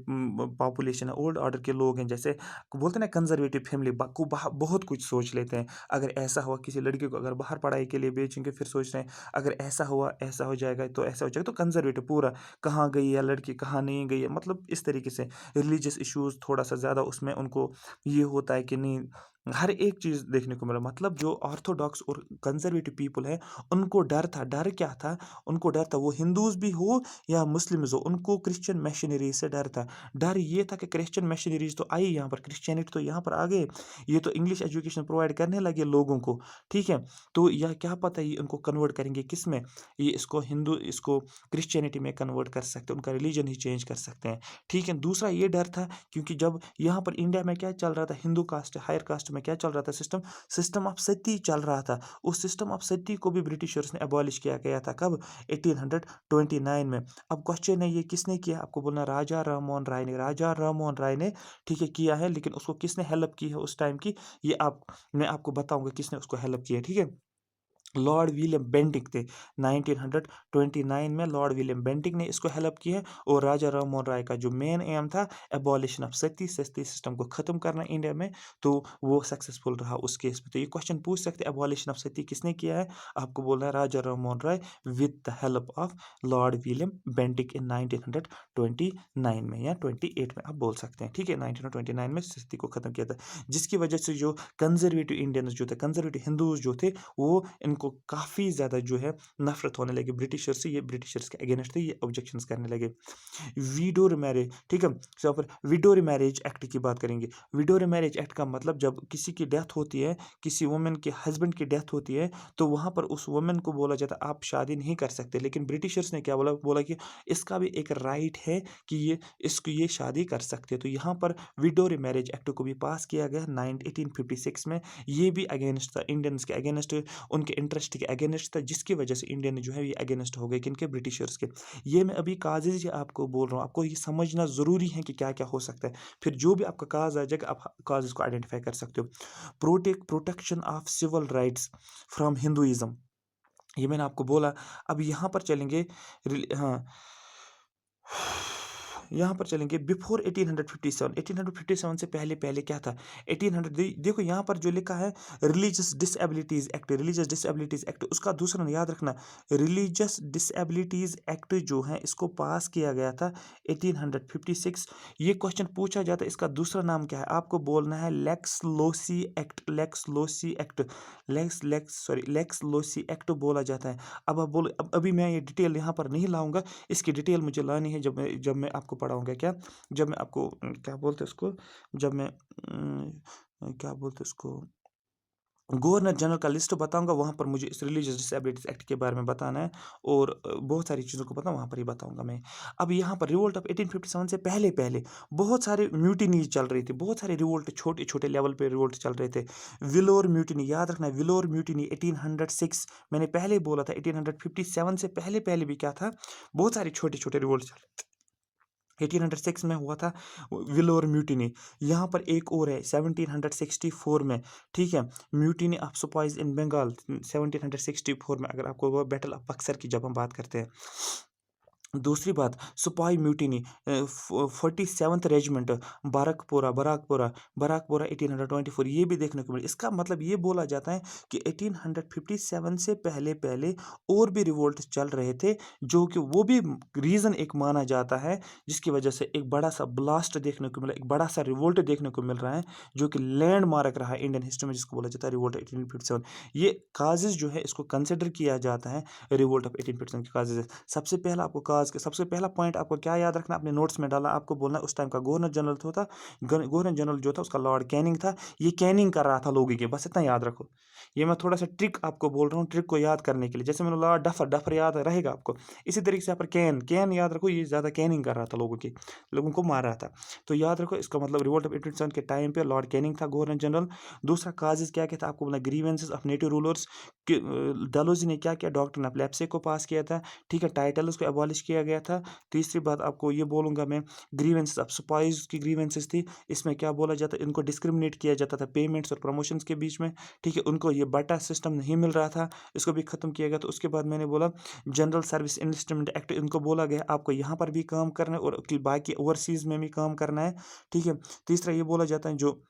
पॉपुलेशन है, ओल्ड ऑर्डर के लोग हैं, जैसे बोलते हैं ना कंजर्वेटिव फैमिली को बहुत कुछ सोच लेते हैं। अगर ऐसा हुआ, किसी लड़के को अगर बाहर पढ़ाई के लिए भेजेंगे, फिर सोच रहे हैं अगर ऐसा हुआ, ऐसा हो जाएगा तो ऐसा हो जाएगा। तो कंजर्वेटिव पूरा, कहाँ गई है लड़की, कहाँ नहीं गई है, मतलब इस तरीके से रिलीजियस इश्यूज थोड़ा सा ज़्यादा उसमें उनको ये होता है कि नहीं, हर एक चीज़ देखने को मिला। मतलब जो ऑर्थोडॉक्स और कंजर्वेटिव पीपल है, उनको डर था। डर क्या था? उनको डर था, वो हिंदूज भी हो या मुस्लिम्स हो, उनको क्रिश्चियन मशीनरी से डर था। डर ये था कि क्रिश्चियन मशीनरीज तो आई यहाँ पर, क्रिश्चियनिटी तो यहाँ पर आ गए, ये तो इंग्लिश एजुकेशन प्रोवाइड करने लगे लोगों को, ठीक है। तो यह क्या पता ये उनको कन्वर्ट करेंगे किस में, ये इसको हिंदू, इसको क्रिश्चियनिटी में कन्वर्ट कर सकते हैं, उनका रिलीजन ही चेंज कर सकते हैं, ठीक है। दूसरा ये डर था क्योंकि जब यहाँ पर इंडिया में क्या चल रहा था, हिंदू कास्ट हायर कास्ट में क्या चल रहा था, सिस्टम सिस्टम ऑफ सती चल रहा था। उस सिस्टम ऑफ सती को भी ब्रिटिशर्स ने अबॉलिश किया गया था, कब? 1829 में। अब क्वेश्चन है ये किसने किया? आपको बोलना राजा राममोहन राय ने। राजा राममोहन राय ने, ठीक है, किया है, लेकिन उसको किसने हेल्प की है उस टाइम की, ये आप मैं आपको बताऊंगा किसने उसको हेल्प किया है, ठीक है। लॉर्ड विलियम बेंटिक थे। 1929 में लॉर्ड विलियम बेंटिक ने इसको हेल्प की है। और राजा राममोहन राय का जो मेन एम था, abolition of Sati Sati system को ख़त्म करना इंडिया में, तो वो सक्सेसफुल रहा उस केस में। तो ये क्वेश्चन पूछ सकते हैं, एबॉलिशन ऑफ सती किसने किया है? आपको बोलना है Raja Rammohan Roy with the help of Lord William Bentinck in 1929 में या 28 में आप बोल सकते हैं, ठीक है। 1929 में सती को ख़त्म किया था, जिसकी वजह से जो कंजर्वेटिव इंडियंस जो थे, कंजर्वेटिव हिंदूज जो थे, वो इनको काफ़ी ज़्यादा जो है नफरत होने लगी ब्रिटिशर्स से। ये ब्रिटिशर्स के अगेंस्ट थे, ये ऑब्जेक्शंस करने लगे। विडोर मैरिज, ठीक है। तो यहाँ पर विडोर मैरिज एक्ट की बात करेंगे। विडोर मैरिज एक्ट का मतलब जब किसी की डेथ होती है, किसी वुमेन के हस्बैंड की डेथ होती है, तो वहाँ पर उस वुमेन को बोला जाता है आप शादी नहीं कर सकते। लेकिन ब्रिटिशर्स ने क्या बोला? बोला कि इसका भी एक राइट है कि ये शादी कर सकते हैं। तो यहाँ पर विडोर मैरिज एक्ट को भी पास किया गया 1856 में। ये भी अगेंस्ट था, इंडियंस के अगेंस्ट, उनके इंटरेस्ट के अगेंस्ट था, जिसकी वजह से इंडिया ने जो है ये अगेंस्ट हो गए किनके? ब्रिटिशर्स के। ये मैं अभी काजेज आपको बोल रहा हूँ, आपको ये समझना ज़रूरी है कि क्या क्या हो सकता है। फिर जो भी आपका काज आ जाएगा, आप काजेज को आइडेंटिफाई कर सकते हो। Protection of civil rights from Hinduism, ये मैंने आपको बोला। अब यहाँ पर चलेंगे, हाँ, यहाँ पर चलेंगे बिफोर 1857। 1857 से पहले पहले क्या था? 1800 देखो यहाँ पर जो लिखा है रिलीजियस डिसएबिलिटीज एक्ट, रिलीजियस डिसएबिलिटीज एक्ट, उसका दूसरा नाम याद रखना, रिलीजियस डिसएबिलिटीज एक्ट जो है इसको पास किया गया था 1856। ये क्वेश्चन पूछा जाता है, इसका दूसरा नाम क्या है? आपको बोलना है Lex Loci Act, Lex Loci Act, Lex Loci Act बोला जाता है। अब आप बोलो, अब अभी मैं ये डिटेल यहाँ पर नहीं लाऊंगा, इसकी डिटेल मुझे लानी है जब मैं आपको पढ़ाऊँगा, क्या? जब मैं आपको क्या बोलते हैं उसको, जब मैं क्या बोलते हैं उसको, गवर्नर जनरल का लिस्ट बताऊँगा, वहाँ पर मुझे इस रिलीजियस डिसेबिलिटीज़ एक्ट के बारे में बताना है। और बहुत सारी चीज़ों को पता वहाँ पर ही बताऊँगा मैं। अब यहाँ पर रिवोल्ट ऑफ 1857 से पहले-पहले बहुत सारे म्यूटिनीज़ चल रही थी, बहुत सारे रिवोल्ट छोटे-छोटे लेवल पे रिवोल्ट चल रहे थे। विलोर म्यूटिनी याद रखना है, विलोर म्यूटिनी 1806, मैंने पहले ही बोला था 1857 से पहले-पहले भी क्या था, बहुत सारे छोटे-छोटे रिवोल्ट चल रहे थे। 1806 में हुआ था विलोर म्यूटिनी। यहाँ पर एक और है 1764 में, ठीक है, म्यूटिनी ऑफ सिपाहीज इन बंगाल 1764 में। अगर आपको वो बैटल ऑफ बक्सर की जब हम बात करते हैं। दूसरी बात, सिपाही म्यूटिनी 47th रेजिमेंट, बाराकपुरा 1824, ये भी देखने को मिले। इसका मतलब ये बोला जाता है कि 1857 से पहले पहले और भी रिवोल्ट चल रहे थे, जो कि वो भी रीज़न एक माना जाता है, जिसकी वजह से एक बड़ा सा ब्लास्ट देखने को मिला, एक बड़ा सा रिवोल्ट देखने को मिल रहा है, जो कि लैंडमार्क रहा है इंडियन हिस्ट्री में, जिसको बोला जाता है रिवोल्ट 1857। ये काजेज जो है इसको कंसिडर किया जाता है रिवोल्ट ऑफ 1857 के काजेज। सबसे पहला आपको काज के सबसे पहला पॉइंट आपको क्या याद रखना, अपने नोट्स में डाला, आपको बोलना उस टाइम का गवर्नर जनरल था, गवर्नर जनरल जो था उसका लॉर्ड कैनिंग था। ये कैनिंग कर रहा था लोगों के, बस इतना याद रखो। ये मैं थोड़ा सा ट्रिक आपको बोल रहा हूँ, ट्रिक को याद करने के लिए। जैसे मैंने लॉर्ड डफर, डफर याद रहेगा आपको, इसी तरीके से यहाँ पर कैन याद रखो, ये ज़्यादा कैनिंग कर रहा था लोगों को मार रहा था। तो याद रखो, इसका मतलब रिवोल्ट ऑफ 1857 के टाइम पे लॉर्ड कैनिंग था गवर्नर जनरल। दूसरा काजेज क्या क्या था आपको बोला, grievances of native rulers. Dalhousie ने क्या किया, डॉक्टर नेपलेप्से को पास किया था, ठीक है, टाइटल्स को एबॉलिश किया किया गया था। तीसरी बात आपको ये बोलूँगा मैं, ग्रीवेंसेस, अब स्पाइस की ग्रीवेंसेस थी, इसमें क्या बोला जाता है, इनको डिस्क्रिमिनेट किया जाता था पेमेंट्स और प्रमोशंस के बीच में, ठीक है, उनको ये बाटा सिस्टम नहीं मिल रहा था, इसको भी ख़त्म किया गया। तो उसके बाद मैंने बोला जनरल सर्विस इंस्ट्रूमेंट एक्ट, इनको बोला गया आपको यहाँ पर भी काम करना है और बाकी ओवरसीज़ में भी काम करना है, ठीक है। तीसरा ये बोला जाता है जो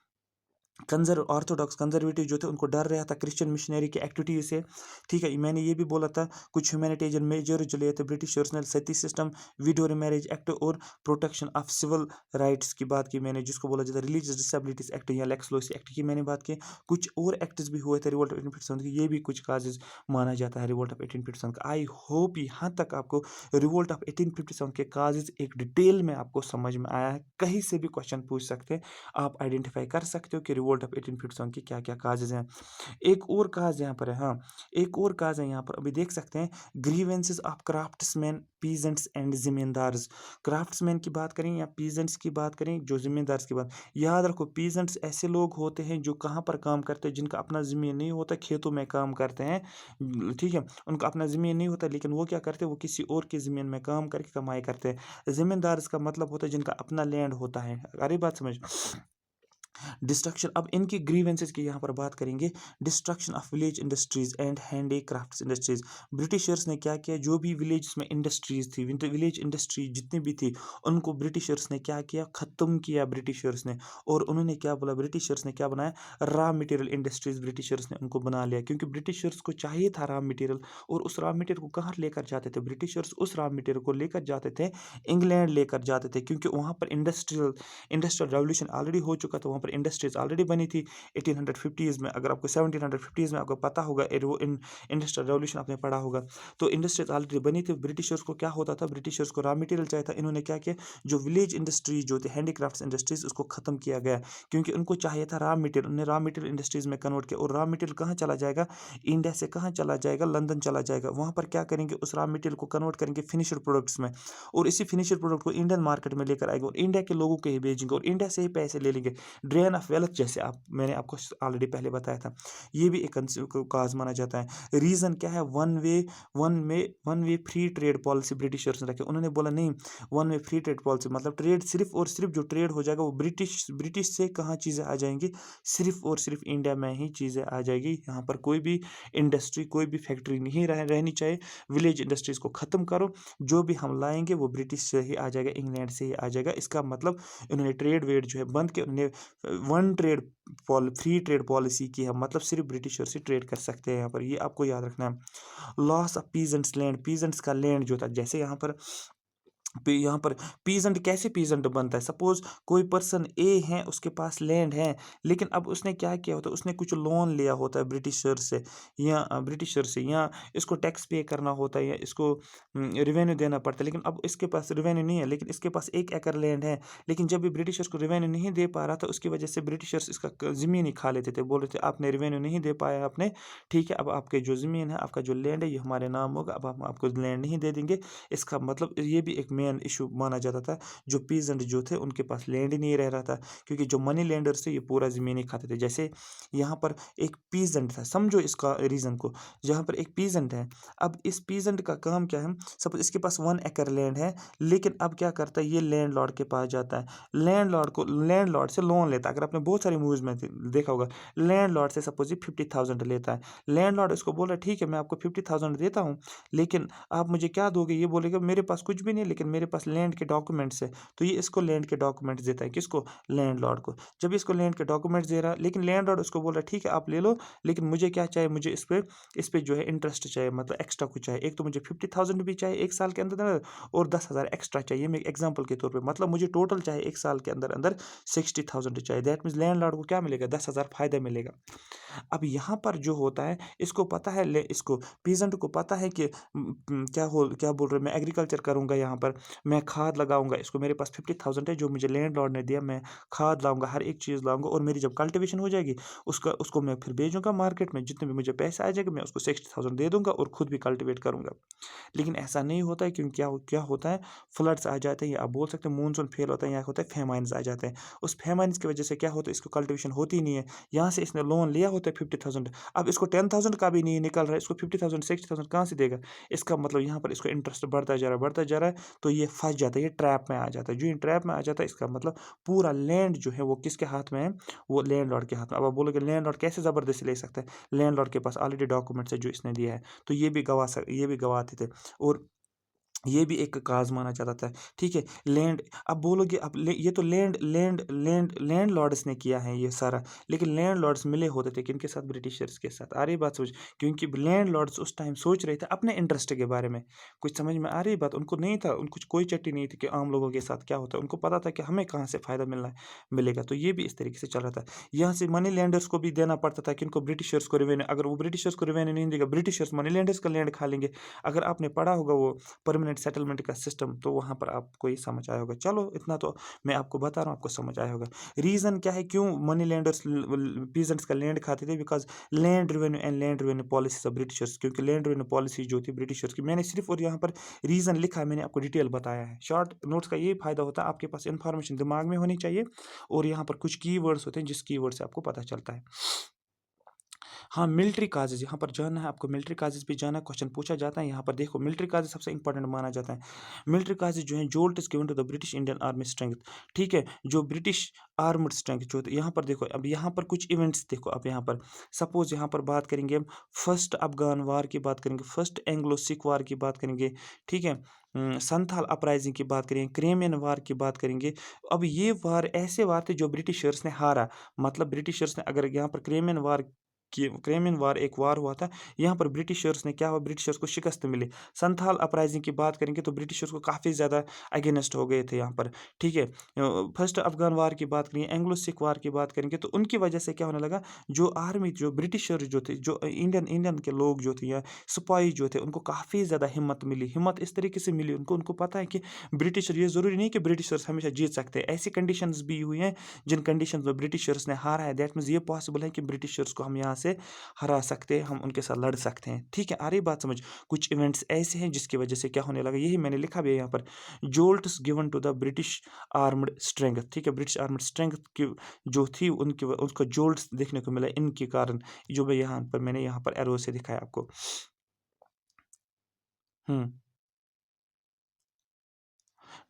ऑर्थोडॉक्स कंजर्वेटिव जो थे उनको डर रहा था क्रिश्चियन मिशनरी की एक्टिविटीज से, ठीक है। मैंने ये भी बोला था कुछ ह्यूमैनिटेरियन मेजर जो लिए थे ब्रिटिशर्स ने, सती सिस्टम, विडो मैरिज एक्ट और प्रोटेक्शन ऑफ सिविल राइट्स की बात की मैंने, जिसको बोला जाता है रिलीजियस डिसेबिलिटीज एक्ट या लेक्स लॉयस एक्ट की मैंने बात की। कुछ और एक्ट्स भी हुए थे रिवोल्ट ऑफ 1857 के, ये भी कुछ काजेज माना जाता है रिवोल्ट ऑफ 1857 का। आई होप यहाँ तक आपको रिवोल्ट ऑफ 1857 के काजेज एक डिटेल में आपको समझ में आया है। कहीं से भी क्वेश्चन पूछ सकते हैं, आप आइडेंटिफाई कर सकते हो कि रिवोल्ट ऑफ 1857 के क्या क्या काजेज हैं। एक और काज यहाँ पर है, हाँ, एक और काज है यहाँ पर, अभी देख सकते हैं, grievances of craftsmen, peasants and zamindars. Craftsman की बात करें या पीजेंट्स की बात करें, जो जिम्मेदार्स की बात, याद रखो पीजेंट्स ऐसे लोग होते हैं जो कहाँ पर काम करते हैं, जिनका अपना ज़मीन नहीं होता, खेतों में काम करते हैं, ठीक है, उनका अपना ज़मीन नहीं होता, लेकिन वो क्या करते हैं, वो किसी और की ज़मीन में काम करके कमाई करते हैं। जिम्मेदार्स का मतलब होता है जिनका अपना लैंड होता है। अरे बात समझ, डिस्ट्रक्शन, अब इनकी ग्रीवेंसेस की यहाँ पर बात करेंगे। Destruction of village industries and handicrafts industries, Britishers ने क्या किया, जो भी विलेज में इंडस्ट्रीज थी, विलेज इंडस्ट्री जितनी भी थी, उनको ब्रिटिशर्स ने क्या किया, ख़त्म किया ब्रिटिशर्स ने। और उन्होंने क्या बोला, ब्रिटिशर्स ने क्या बनाया, रॉ मटेरियल इंडस्ट्रीज ब्रिटिशर्स ने उनको बना लिया, क्योंकि ब्रिटिशर्स को चाहिए था रॉ मटेरियल। और उस रॉ मटेरियल को कहाँ लेकर जाते थे ब्रिटिशर्स, उस रॉ मटेरियल को लेकर जाते थे इंग्लैंड लेकर जाते थे, क्योंकि वहाँ पर इंडस्ट्रियल रेवोल्यूशन ऑलरेडी हो चुका था, वहाँ पर इंडस्ट्रीज ऑलरेडी बनी थी 1850s में। अगर आपको 1750s में आपको पता होगा, वो इंडस्ट्रियल रेवोल्यूशन आपने पढ़ा होगा, तो इंडस्ट्रीज ऑलरेडी बनी थी। ब्रिटिशर्स को क्या होता था, ब्रिटिशर्स को रॉ मटेरियल चाहिए था, इन्होंने क्या किया, जो विलेज इंडस्ट्रीज जो थे, हैंडीक्राफ्ट्स इंडस्ट्रीज, उसको ख़त्म किया गया, क्योंकि उनको चाहिए था रॉ मटेरियल, उन्हें रॉ मटेरियल इंडस्ट्रीज में कन्वर्ट किया। और रॉ मटेरियल कहाँ चला जाएगा, इंडिया से कहाँ चला जाएगा, लंदन चला जाएगा। वहाँ पर क्या करेंगे, उस रॉ मटेरियल को कन्वर्ट करेंगे फिनिशड प्रोडक्ट्स में, और इसी फिनिशड प्रोडक्ट को इंडियन मार्केट में लेकर आएंगे और इंडिया के लोगों को ही भेजेंगे और इंडिया से ही पैसे ले लेंगे। ड्रेन ऑफ वेल्थ, जैसे मैंने आपको ऑलरेडी पहले बताया था, ये भी एक काज माना जाता है। रीज़न क्या है, one way free trade policy Britishers ने रखे। उन्होंने बोला नहीं, one way free trade policy मतलब ट्रेड सिर्फ और सिर्फ जो ट्रेड हो जाएगा वो ब्रिटिश से कहाँ चीज़ें आ जाएंगी, सिर्फ और सिर्फ इंडिया में ही चीज़ें आ जाएगी। यहाँ पर कोई भी इंडस्ट्री, कोई भी फैक्ट्री नहीं रहनी चाहिए। विलेज इंडस्ट्रीज को ख़त्म करो, जो भी हम लाएंगे वो ब्रिटिश से ही आ जाएगा, इंग्लैंड से ही आ जाएगा। इसका मतलब इन्होंने ट्रेड वेड जो है बंद किया, उन्होंने फ्री ट्रेड पॉलिसी की है, मतलब सिर्फ ब्रिटिशर से ट्रेड कर सकते हैं यहाँ पर, ये आपको याद रखना है। Loss of peasants land, peasants का लैंड जो था, जैसे यहाँ पर पीजेंट कैसे पीजेंट बनता है, सपोज कोई पर्सन ए है, उसके पास लैंड है, लेकिन अब उसने क्या किया होता है, उसने कुछ लोन लिया होता है ब्रिटिशर से, या इसको टैक्स पे करना होता है, या इसको रिवेन्यू देना पड़ता है, लेकिन अब इसके पास रिवेन्यू नहीं है, लेकिन इसके पास 1 एकड़ लैंड है। लेकिन जब भी ब्रिटिशर्स को रिवेन्यू नहीं दे पा रहा था, उसकी वजह से ब्रिटिशर्स इसका ज़मीन ही खा लेते थे, बोल रहे थे आपने रिवेन्यू नहीं दे पाया आपने, ठीक है, अब आपके जो ज़मीन है, आपका जो लैंड है, ये हमारे नाम होगा, अब हम आपको लैंड नहीं दे देंगे। इसका मतलब ये भी एक मेन इशू माना जाता था, जो पीजेंट जो थे उनके पास लैंड ही नहीं रह रहा था, क्योंकि जो मनी लैंडर्स थे ये पूरा ज़मीन ही खाते थे। जैसे यहाँ पर एक पीजेंट था, समझो इसका रीज़न को, जहाँ पर एक पीजेंट है, अब इस पीजेंट का काम क्या है, सपोज इसके पास 1 एकड़ लैंड है, लेकिन अब क्या करता है, ये लैंड लॉर्ड के पास जाता है, लैंड लॉर्ड से लोन लेता है। अगर आपने बहुत सारी मूवीज में देखा होगा, लैंड लॉर्ड से सपोज 50,000 लेता है, लैंड लॉर्ड इसको बोल रहा है ठीक है मैं आपको 50,000 देता हूँ, लेकिन आप मुझे क्या दोगे, ये बोलेगा मेरे पास कुछ भी नहीं, लेकिन मेरे पास लैंड के डॉक्यूमेंट्स है। तो ये इसको लैंड के डॉक्यूमेंट्स देता है, किसको, लैंड लॉर्ड को। जब इसको लैंड के डॉक्यूमेंट्स दे रहा है, लेकिन लैंड लॉर्ड उसको बोल रहा है ठीक है आप ले लो, लेकिन मुझे क्या चाहिए, मुझे इस पे जो है इंटरेस्ट चाहिए, मतलब एक्स्ट्रा कुछ चाहिए। एक तो मुझे 50,000 भी चाहिए 1 साल के अंदर, और 10,000 एक्स्ट्रा चाहिए, मैं एग्जाम्पल के तौर पर, मतलब मुझे टोटल चाहिए 1 साल के अंदर अंदर 60,000 चाहिए। दैट मीन्स लैंड लॉर्ड को क्या मिलेगा, 10,000 फायदा मिलेगा। अब यहाँ पर जो होता है, इसको पता है, इसको पीजेंट को पता है कि क्या बोल रहे, मैं एग्रीकल्चर करूँगा, यहाँ पर मैं खाद लगाऊंगा, इसको मेरे पास 50,000 है जो मुझे लैंड लॉर्ड ने दिया, मैं खाद लाऊंगा, हर एक चीज़ लाऊंगा, और मेरी जब कल्टीवेशन हो जाएगी उसको मैं फिर भेजूंगा मार्केट में, जितने भी मुझे पैसे आ जाएंगे मैं उसको 60,000 दे दूंगा और खुद भी कल्टीवेट करूंगा। लेकिन ऐसा नहीं होता है, क्योंकि क्या होता है, फ्लड्स आ जाते हैं, या आप बोल सकते हैं मानसून फेल होता है, या होता है फेमाइन्स आ जाते हैं। उस फेमाइन्स की वजह से क्या होता है, इसको कल्टीवेशन होती नहीं है, यहाँ से इसने लोन लिया होता होता है 50,000। अब इसको 10,000 का भी नहीं निकल रहा है, इसको 50,000 60,000 कहाँ से देगा? इसका मतलब यहाँ पर इसको इंटरेस्ट बढ़ता जा रहा है, तो ये फंस जाता है, ये ट्रैप में आ जाता है। जो ये ट्रैप में आ जाता है, इसका मतलब पूरा लैंड जो है वो किसके हाथ में है? वो लैंडलॉर्ड के हाथ में। अब आप बोलोगे लैंडलॉर्ड कैसे ज़बरदस्ती ले सकता है? लैंडलॉर्ड के पास ऑलरेडी डॉक्यूमेंट्स है जो इसने दिया है, तो ये भी गवाते थे। और ये भी एक काज माना जाता था, ठीक है। लैंड, अब बोलोगे अब ये तो लैंड लॉर्ड्स ने किया है ये सारा, लेकिन लैंड लॉर्ड्स मिले होते थे किनके साथ? ब्रिटिशर्स के साथ। आ रही बात सोच? क्योंकि लैंड लॉर्ड्स उस टाइम सोच रहे थे अपने इंटरेस्ट के बारे में। कुछ समझ में आ रही बात? उनको नहीं था, उनको कोई चट्टी नहीं थी कि आम लोगों के साथ क्या होता है। उनको पता था कि हमें कहाँ से फ़ायदा मिलेगा। तो ये भी इस तरीके से चल रहा था। यहाँ से मनी लैंडर्स को भी देना पड़ता था, किनको? ब्रिटिशर्स को रेवेन्यू। अगर वो ब्रिटिशर्स को रेवेन्यू नहीं देगा, ब्रिटिशर्स मनी लैंडर्स का लैंड खा लेंगे। अगर आपने पढ़ा होगा वो परमानेंट सेटलमेंट का सिस्टम, तो वहाँ पर आपको ये समझ आया होगा। चलो इतना तो मैं आपको बता रहा हूँ, आपको समझ आया होगा। रीज़न क्या है क्यों मनी लैंडर्स पीजेंट्स का लैंड खाते थे? Because land revenue and land revenue policies of Britishers, क्योंकि लैंड रेवेन्यू पॉलिसी जो थी ब्रिटिशर्स की, मैंने सिर्फ और यहाँ पर रीज़न लिखा है, मैंने आपको डिटेल बताया है। शॉर्ट नोट्स का ये फायदा होता है, आपके पास इंफॉर्मेशन दिमाग में होनी चाहिए, और यहाँ पर कुछ कीवर्ड्स होते हैं जिस कीवर्ड से आपको पता चलता है। हाँ, मिलिट्री काजेज़ यहाँ पर जाना है आपको, मिलिट्री काजेज़ पे जाना है, क्वेश्चन पूछा जाता है। यहाँ पर देखो मिलिट्री काजेज़ सबसे इंपॉर्टेंट माना जाता है। मिलिट्री काजेज़ जो हैं, jolt is given to the British Indian army strength, ठीक है? जो ब्रिटिश आर्म्ड स्ट्रेंथ जो होती है, यहाँ पर देखो, अब यहाँ पर कुछ इवेंट्स देखो, अब यहाँ पर सपोज़ यहाँ पर बात करेंगे हम फर्स्ट अफ़गान वार की बात करेंगे, फर्स्ट एंग्लो सिख वार की बात करेंगे, ठीक है? संथाल अपराइजिंग की बात करेंगे, क्रिमियन वार की बात करेंगे। अब ये वार ऐसे वार थे जो ब्रिटिशर्स ने हारा, मतलब ब्रिटिशर्स ने, अगर यहाँ पर क्रेमियन वार एक वार हुआ था, यहाँ पर ब्रिटिशर्स ने क्या हुआ? ब्रिटिशर्स को शिकस्त मिली। संथाल अपराइजिंग की बात करेंगे तो ब्रिटिशर्स को काफ़ी ज़्यादा अगेंस्ट हो गए थे यहाँ पर, ठीक है। फर्स्ट अफगान वार की बात करेंगे, एंग्लो सिख वार की बात करेंगे, तो उनकी वजह से क्या होने लगा? जो आर्मी, जो ब्रिटिशर जो थे, जो इंडियन इंडियन के लोग जो थे या सिपाही जो थे, उनको काफ़ी ज़्यादा हिम्मत मिली। हिम्मत इस तरीके से मिली उनको, उनको पता है कि ब्रिटिशर, ये ज़रूरी नहीं कि ब्रिटिशर्स हमेशा जीत सकते हैं। ऐसी कंडीशंस भी हुई हैं जिन कंडीशंस में ब्रिटिशर्स ने हारा है। दैट मीन्स ये पॉसिबल है कि ब्रिटिशर्स को हम यहाँ से हरा सकते हैं, हम उनके साथ लड़ सकते हैं, ठीक है। आ रही बात समझ? कुछ इवेंट्स ऐसे हैं जिसकी वजह से क्या होने लगा, यही मैंने लिखा भी है यहाँ पर, jolts given to the British armed strength, ठीक है। ब्रिटिश आर्म्ड स्ट्रेंथ की जो थी, उसका जोल्ट्स देखने को मिला इनके कारण, जो मैं यहाँ पर मैंने यहाँ पर एरो से दिखाया आपको। हम्म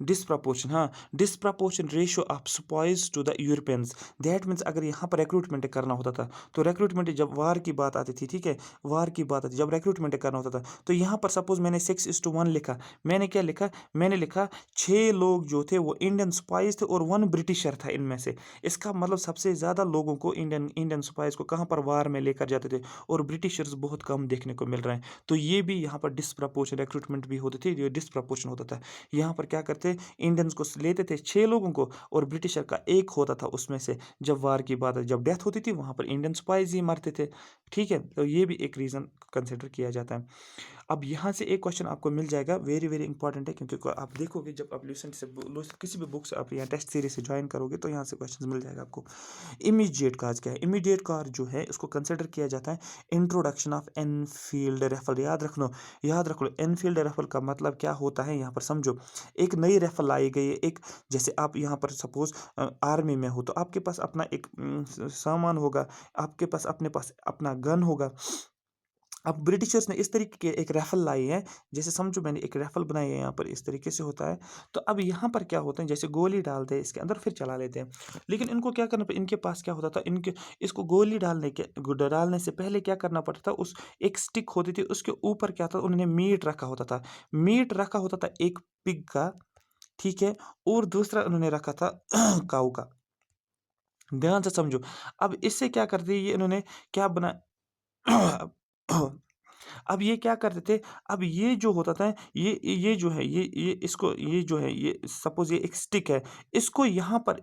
डिसप्रपोर्शन, हाँ, disproportion ratio of spoils to the Europeans. That means अगर यहाँ पर रिक्रूटमेंट करना होता था, तो रिक्रूटमेंट जब वार की बात आती थी, ठीक है, वार की बात आती, जब रिक्रूटमेंट करना होता था, तो यहाँ पर सपोज मैंने 6:1 लिखा। मैंने क्या लिखा? मैंने लिखा 6 लोग जो थे वो इंडियन स्पाइस थे और 1 ब्रिटिशर था इनमें से। इसका मतलब सबसे ज़्यादा लोगों को, इंडियन इंडियन स्पाइस को कहाँ पर वार में लेकर जाते थे, और ब्रिटिशर्स बहुत कम देखने को मिल रहे हैं। तो ये भी यहाँ पर डिसप्रपोर्शन रिक्रूटमेंट भी होती थी, ये डिसप्रपोर्शन होता था। यहाँ पर क्या करते, इंडियंस को लेते थे 6 लोगों को, और ब्रिटिशर का एक होता था उसमें से। जब वार की बात, जब डेथ होती थी, वहाँ पर इंडियन स्पाइज ही मरते थे, ठीक है। तो ये भी एक रीज़न कंसिडर किया जाता है। अब यहाँ से एक क्वेश्चन आपको मिल जाएगा, वेरी वेरी इंपॉर्टेंट है, क्योंकि आप देखोगे जब आप किसी भी बुक से आप यहाँ टेस्ट सीरीज से ज्वाइन करोगे, तो यहाँ से क्वेश्चन मिल जाएगा आपको। इमीडिएट काज क्या है? इमीडिएट काज जो है, इसको कंसिडर किया जाता है इंट्रोडक्शन ऑफ एनफील्ड राइफल। याद रख लो एनफील्ड राइफल का मतलब क्या होता है, यहाँ पर समझो। एक नई राइफल लाई गई है, एक, जैसे आप यहाँ पर सपोज आर्मी में हो, तो आपके पास अपना एक सामान होगा, आपके पास अपने पास अपना गन होगा। अब ब्रिटिशर्स ने इस तरीके की एक राइफल लाई है, जैसे समझो मैंने एक राइफल बनाई है, यहाँ पर इस तरीके से होता है। तो अब यहाँ पर क्या होता है, जैसे गोली डालते हैं इसके अंदर, फिर चला लेते हैं। लेकिन इनको क्या करना, इनके पास क्या होता था, इनके इसको गोली डालने से पहले क्या करना पड़ता था, उस एक स्टिक होती थी, उसके ऊपर क्या था, उन्होंने मीट रखा होता था। मीट रखा होता था एक पिग का, ठीक है, और दूसरा उन्होंने रखा था काऊ का। ध्यान से समझो। अब इससे क्या करते, ये इन्होंने क्या बना अब ये क्या करते थे, अब ये जो होता था, ये जो है, ये इसको, ये जो है, ये सपोज ये एक स्टिक है, इसको यहाँ पर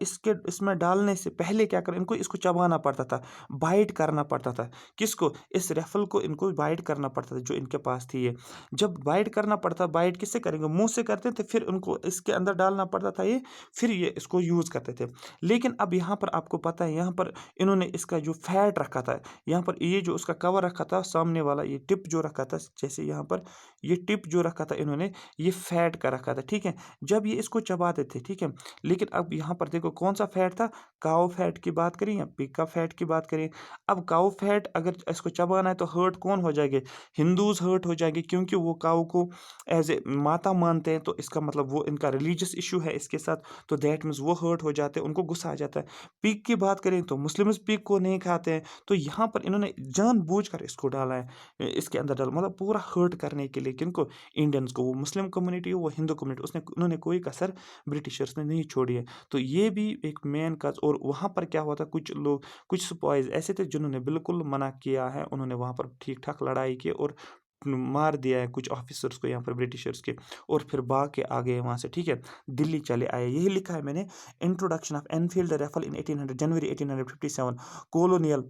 इसमें डालने से पहले क्या कर, इनको इसको चबाना पड़ता था, बाइट करना पड़ता था। किसको? इस रेफल को इनको बाइट करना पड़ता था, जो इनके पास थी ये। जब बाइट करना पड़ता, बाइट किससे करेंगे? मुंह से करते थे, फिर उनको इसके अंदर डालना पड़ता था ये, फिर ये इसको यूज़ करते थे। लेकिन अब यहाँ पर आपको पता है, यहाँ पर इन्होंने इसका जो फैट रखा था, यहाँ पर ये जो उसका कवर रखा था, सामने वाला ये टिप जो रखा था, जैसे यहाँ पर ये टिप जो रखा था इन्होंने, ये फैट का रखा था, ठीक है। जब ये इसको चबाते थे, ठीक है, लेकिन अब यहाँ पर देखो कौन सा फैट था, काऊ फैट की बात करें या पिग का फैट की बात करें। अब काऊ फैट अगर इसको चबाना है तो हर्ट कौन हो जाएंगे, हिंदूज हर्ट हो जाएंगे, क्योंकि वो काऊ को एज ए माता मानते हैं, तो इसका मतलब वो इनका रिलीजियस इशू है इसके साथ, तो दैट मीन्स वो हर्ट हो जाते हैं, उनको गुस्सा आ जाता है। पिग की बात करें तो मुस्लिम्स पिग को नहीं खाते हैं, तो यहाँ पर इन्होंने जानबूझकर इसको डाला है, इसके अंदर डाला, मतलब पूरा हर्ट करने के लिए किनको, इंडियंस को, वो मुस्लिम कम्युनिटी हो वो हिंदू कम्युनिटी, उसने उन्होंने कोई कसर ब्रिटिशर्स ने नहीं छोड़ी है। तो ये भी एक मेन काज। और वहाँ पर क्या हुआ था, कुछ लोग, कुछ सिपाहीज ऐसे थे जिन्होंने बिल्कुल मना किया है, उन्होंने वहाँ पर ठीक ठाक लड़ाई की और मार दिया है कुछ ऑफिसर्स को यहाँ पर ब्रिटिशर्स के, और फिर भाग के आ गए वहाँ से, ठीक है, दिल्ली चले आए। यही लिखा है मैंने, introduction of Enfield rifle in 1800 January 1857, colonial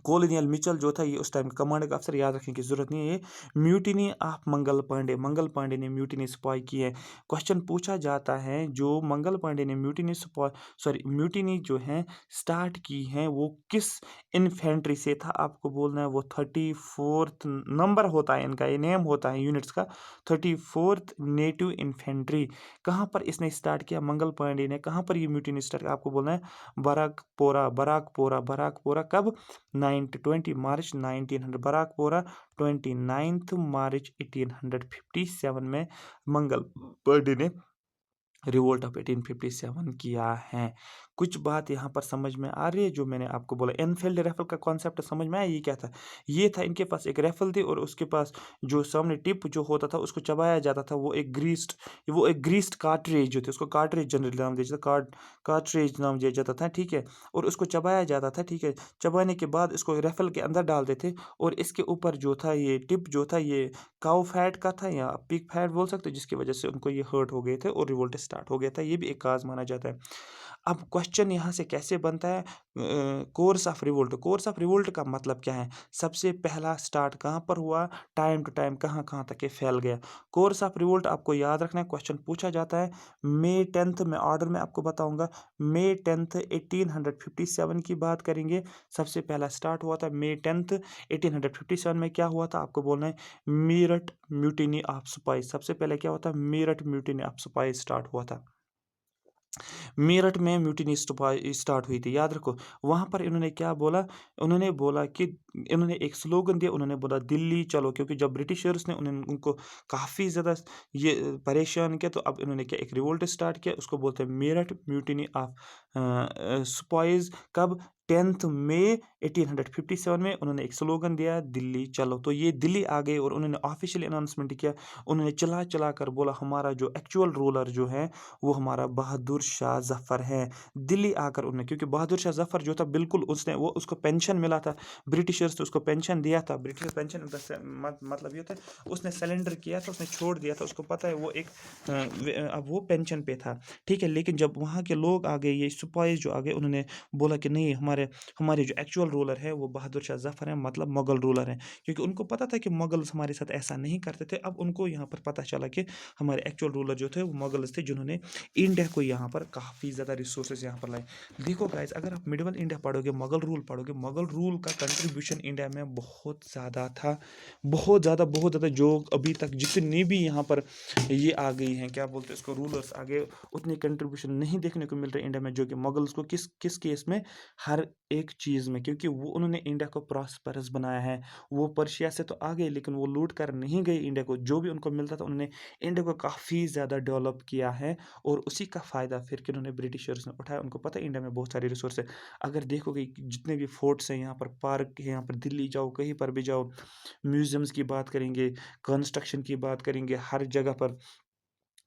colonial Mitchell जो था ये उस टाइम कमांडिंग अफसर, याद रखने की जरूरत नहीं है ये। म्यूटिनी ऑफ मंगल पांडे, मंगल पांडे ने म्यूटिनी स्पॉय की है। क्वेश्चन पूछा जाता है, जो मंगल पांडे ने म्यूटिनी स्पॉय, सॉरी म्यूटिनी जो है स्टार्ट की है, वो किस इन्फेंट्री से था, आपको बोलना है वो 34th नंबर होता है इनका, ये नेम होता है यूनिट्स का, 34th नेटिव इन्फेंट्री। कहाँ पर इसने स्टार्ट किया, मंगल पांडे ने, कहाँ पर ये म्यूटिनी स्टार्ट किया, आपको बोलना है बराकपोरा, बराकपोरा, बराकपोरा कब, 20 मार्च 1900, बराकपोरा 29 मार्च 1857 में मंगल पांडे ने रिवोल्ट ऑफ 1857 किया है। कुछ बात यहाँ पर समझ में आ रही है, जो मैंने आपको बोला एनफील्ड राइफल का कॉन्सेप्ट समझ में आया, ये क्या था, ये था इनके पास एक राइफल थी और उसके पास जो सामने टिप जो होता था उसको चबाया जाता था, वो एक ग्रीस्ड कार्ट्रेज जो थे, उसको कार्ट्रेज जनरली नाम दिया जाता, कार्ट्रेज नाम दिया जाता था, ठीक है, और उसको चबाया जाता था, ठीक है। चबाने के बाद इसको राइफल के अंदर डालते थे, और इसके ऊपर जो था ये टिप जो था ये काउ फैट का था या पिग फैट बोल सकते हो, जिसकी वजह से उनको ये हर्ट हो गए थे और रिवोल्ट स्टार्ट हो गया था, ये भी एक काज माना जाता है। अब क्वेश्चन यहाँ से कैसे बनता है, course of revolt, course of revolt का मतलब क्या है, सबसे पहला स्टार्ट कहाँ पर हुआ, टाइम टू टाइम कहाँ कहाँ तक ये फैल गया। कोर्स ऑफ रिवोल्ट आपको याद रखना है, क्वेश्चन पूछा जाता है May 10, मैं ऑर्डर में आपको बताऊंगा। May 10 1857 की बात करेंगे, सबसे पहला स्टार्ट हुआ था May 10 1857 में। क्या हुआ था, आपको बोलना है मीरठ म्यूटिनी ऑफ सिपाही, सबसे पहले क्या हुआ था, मीरठ म्यूटिनी ऑफ सिपाही स्टार्ट हुआ था। मेरठ में म्यूटिनी स्टार्ट हुई थी, याद रखो। वहाँ पर इन्होंने क्या बोला, उन्होंने बोला कि इन्होंने एक स्लोगन दिया, उन्होंने बोला दिल्ली चलो, क्योंकि जब ब्रिटिशर्स ने उनको काफ़ी ज़्यादा ये परेशान किया, तो अब इन्होंने क्या एक रिवोल्ट स्टार्ट किया, उसको बोलते हैं मेरठ म्यूटिनी ऑफ स्पाइज। कब, 10 मई 1857 में उन्होंने एक स्लोगन दिया दिल्ली चलो, तो ये दिल्ली आ गए और उन्होंने ऑफिशियल अनाउंसमेंट किया। उन्होंने चला चला कर बोला हमारा जो एक्चुअल रूलर जो है वो हमारा बहादुर शाह जफ़र है। दिल्ली आकर उन्होंने, क्योंकि बहादुर शाह जफ़र जो था बिल्कुल उसने वो उसको पेंशन मिला था, ब्रिटिशर्स ने उसको पेंशन दिया था, ब्रिटिश पेंशन मतलब ये था उसने सरेंडर किया था, उसने छोड़ दिया था, उसको पता है वो एक अब वो पेंशन पे था, ठीक है। लेकिन जब वहाँ के लोग आ गए, ये सिपाही जो आ गए, उन्होंने बोला कि नहीं, हमारे हमारे जो एक्चुअल रूलर है वो बहादुर शाह जफ़र है, मतलब मुगल रूलर है, क्योंकि उनको पता था कि मुगल्स हमारे साथ ऐसा नहीं करते थे। अब उनको यहाँ पर पता चला कि हमारे एक्चुअल रूलर जो थे वो मुगल्स थे, जिन्होंने इंडिया को यहाँ पर काफ़ी ज़्यादा रिसोर्सेज यहाँ पर लाए। देखो गाइस, अगर आप मिडिवल इंडिया पढ़ोगे, मुगल रूल पढ़ोगे, मुगल रूल का कंट्रीब्यूशन इंडिया में बहुत ज़्यादा था, बहुत ज़्यादा, जो अभी तक जितनी भी यहाँ पर ये आ गई हैं, क्या बोलते हैं इसको, रूलर्स आ गए, उतनी कंट्रीब्यूशन नहीं देखने को मिल रही इंडिया में, जो कि मुगल्स को किस किस केस में, हर एक चीज़ में, क्योंकि वो उन्होंने इंडिया को प्रॉस्परस बनाया है। वो पर्शिया से तो आ गए, लेकिन वो लूट कर नहीं गए इंडिया को, जो भी उनको मिलता था उन्होंने इंडिया को काफ़ी ज़्यादा डेवलप किया है, और उसी का फ़ायदा फिर किन्होंने ब्रिटिशर्स ने उठाया। उनको पता है इंडिया में बहुत सारे रिसोर्स है। अगर देखोगे जितने भी फोर्ट्स हैं यहाँ पर, पार्क है यहाँ पर, दिल्ली जाओ, कहीं पर भी जाओ, म्यूज़ियम्स की बात करेंगे, कंस्ट्रक्शन की बात करेंगे, हर जगह पर,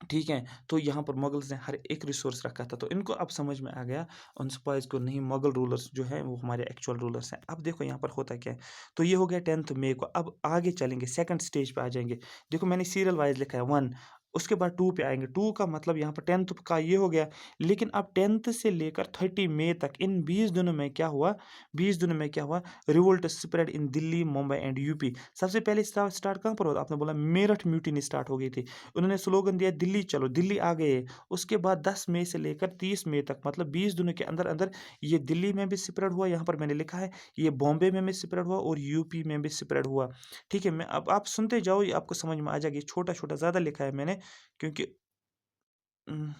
ठीक है। तो यहाँ पर मुगल्स ने हर एक रिसोर्स रखा था, तो इनको अब समझ में आ गया उन सिपाहीज को, नहीं मुगल रूलर्स जो है वो हमारे एक्चुअल रूलर्स हैं। अब देखो यहाँ पर होता क्या है, तो ये हो गया 10 मई को। अब आगे चलेंगे, सेकंड स्टेज पे आ जाएंगे। देखो मैंने सीरियल वाइज लिखा है 1, उसके बाद 2 पे आएंगे। 2 का मतलब यहाँ पर 10th का ये हो गया। लेकिन अब 10th से लेकर 30 मई तक इन 20 दिनों में क्या हुआ, 20 दिनों में क्या हुआ, revolt spread in Delhi, Mumbai and UP. सबसे पहले स्टार्ट कहाँ पर हुआ? आपने बोला मेरठ म्यूटिनी स्टार्ट हो गई थी। उन्होंने स्लोगन दिया दिल्ली चलो, दिल्ली आ गए। उसके बाद 10 मई से लेकर 30 मई तक मतलब 20 दिनों के अंदर अंदर ये दिल्ली में भी स्प्रेड हुआ, यहाँ पर मैंने लिखा है, ये बॉम्बे में भी स्प्रेड हुआ और यूपी में भी स्प्रेड हुआ। ठीक है, मैं अब आप सुनते जाओ, ये आपको समझ में आ जाएगी। छोटा छोटा ज़्यादा लिखा है मैंने, क्योंकि उम,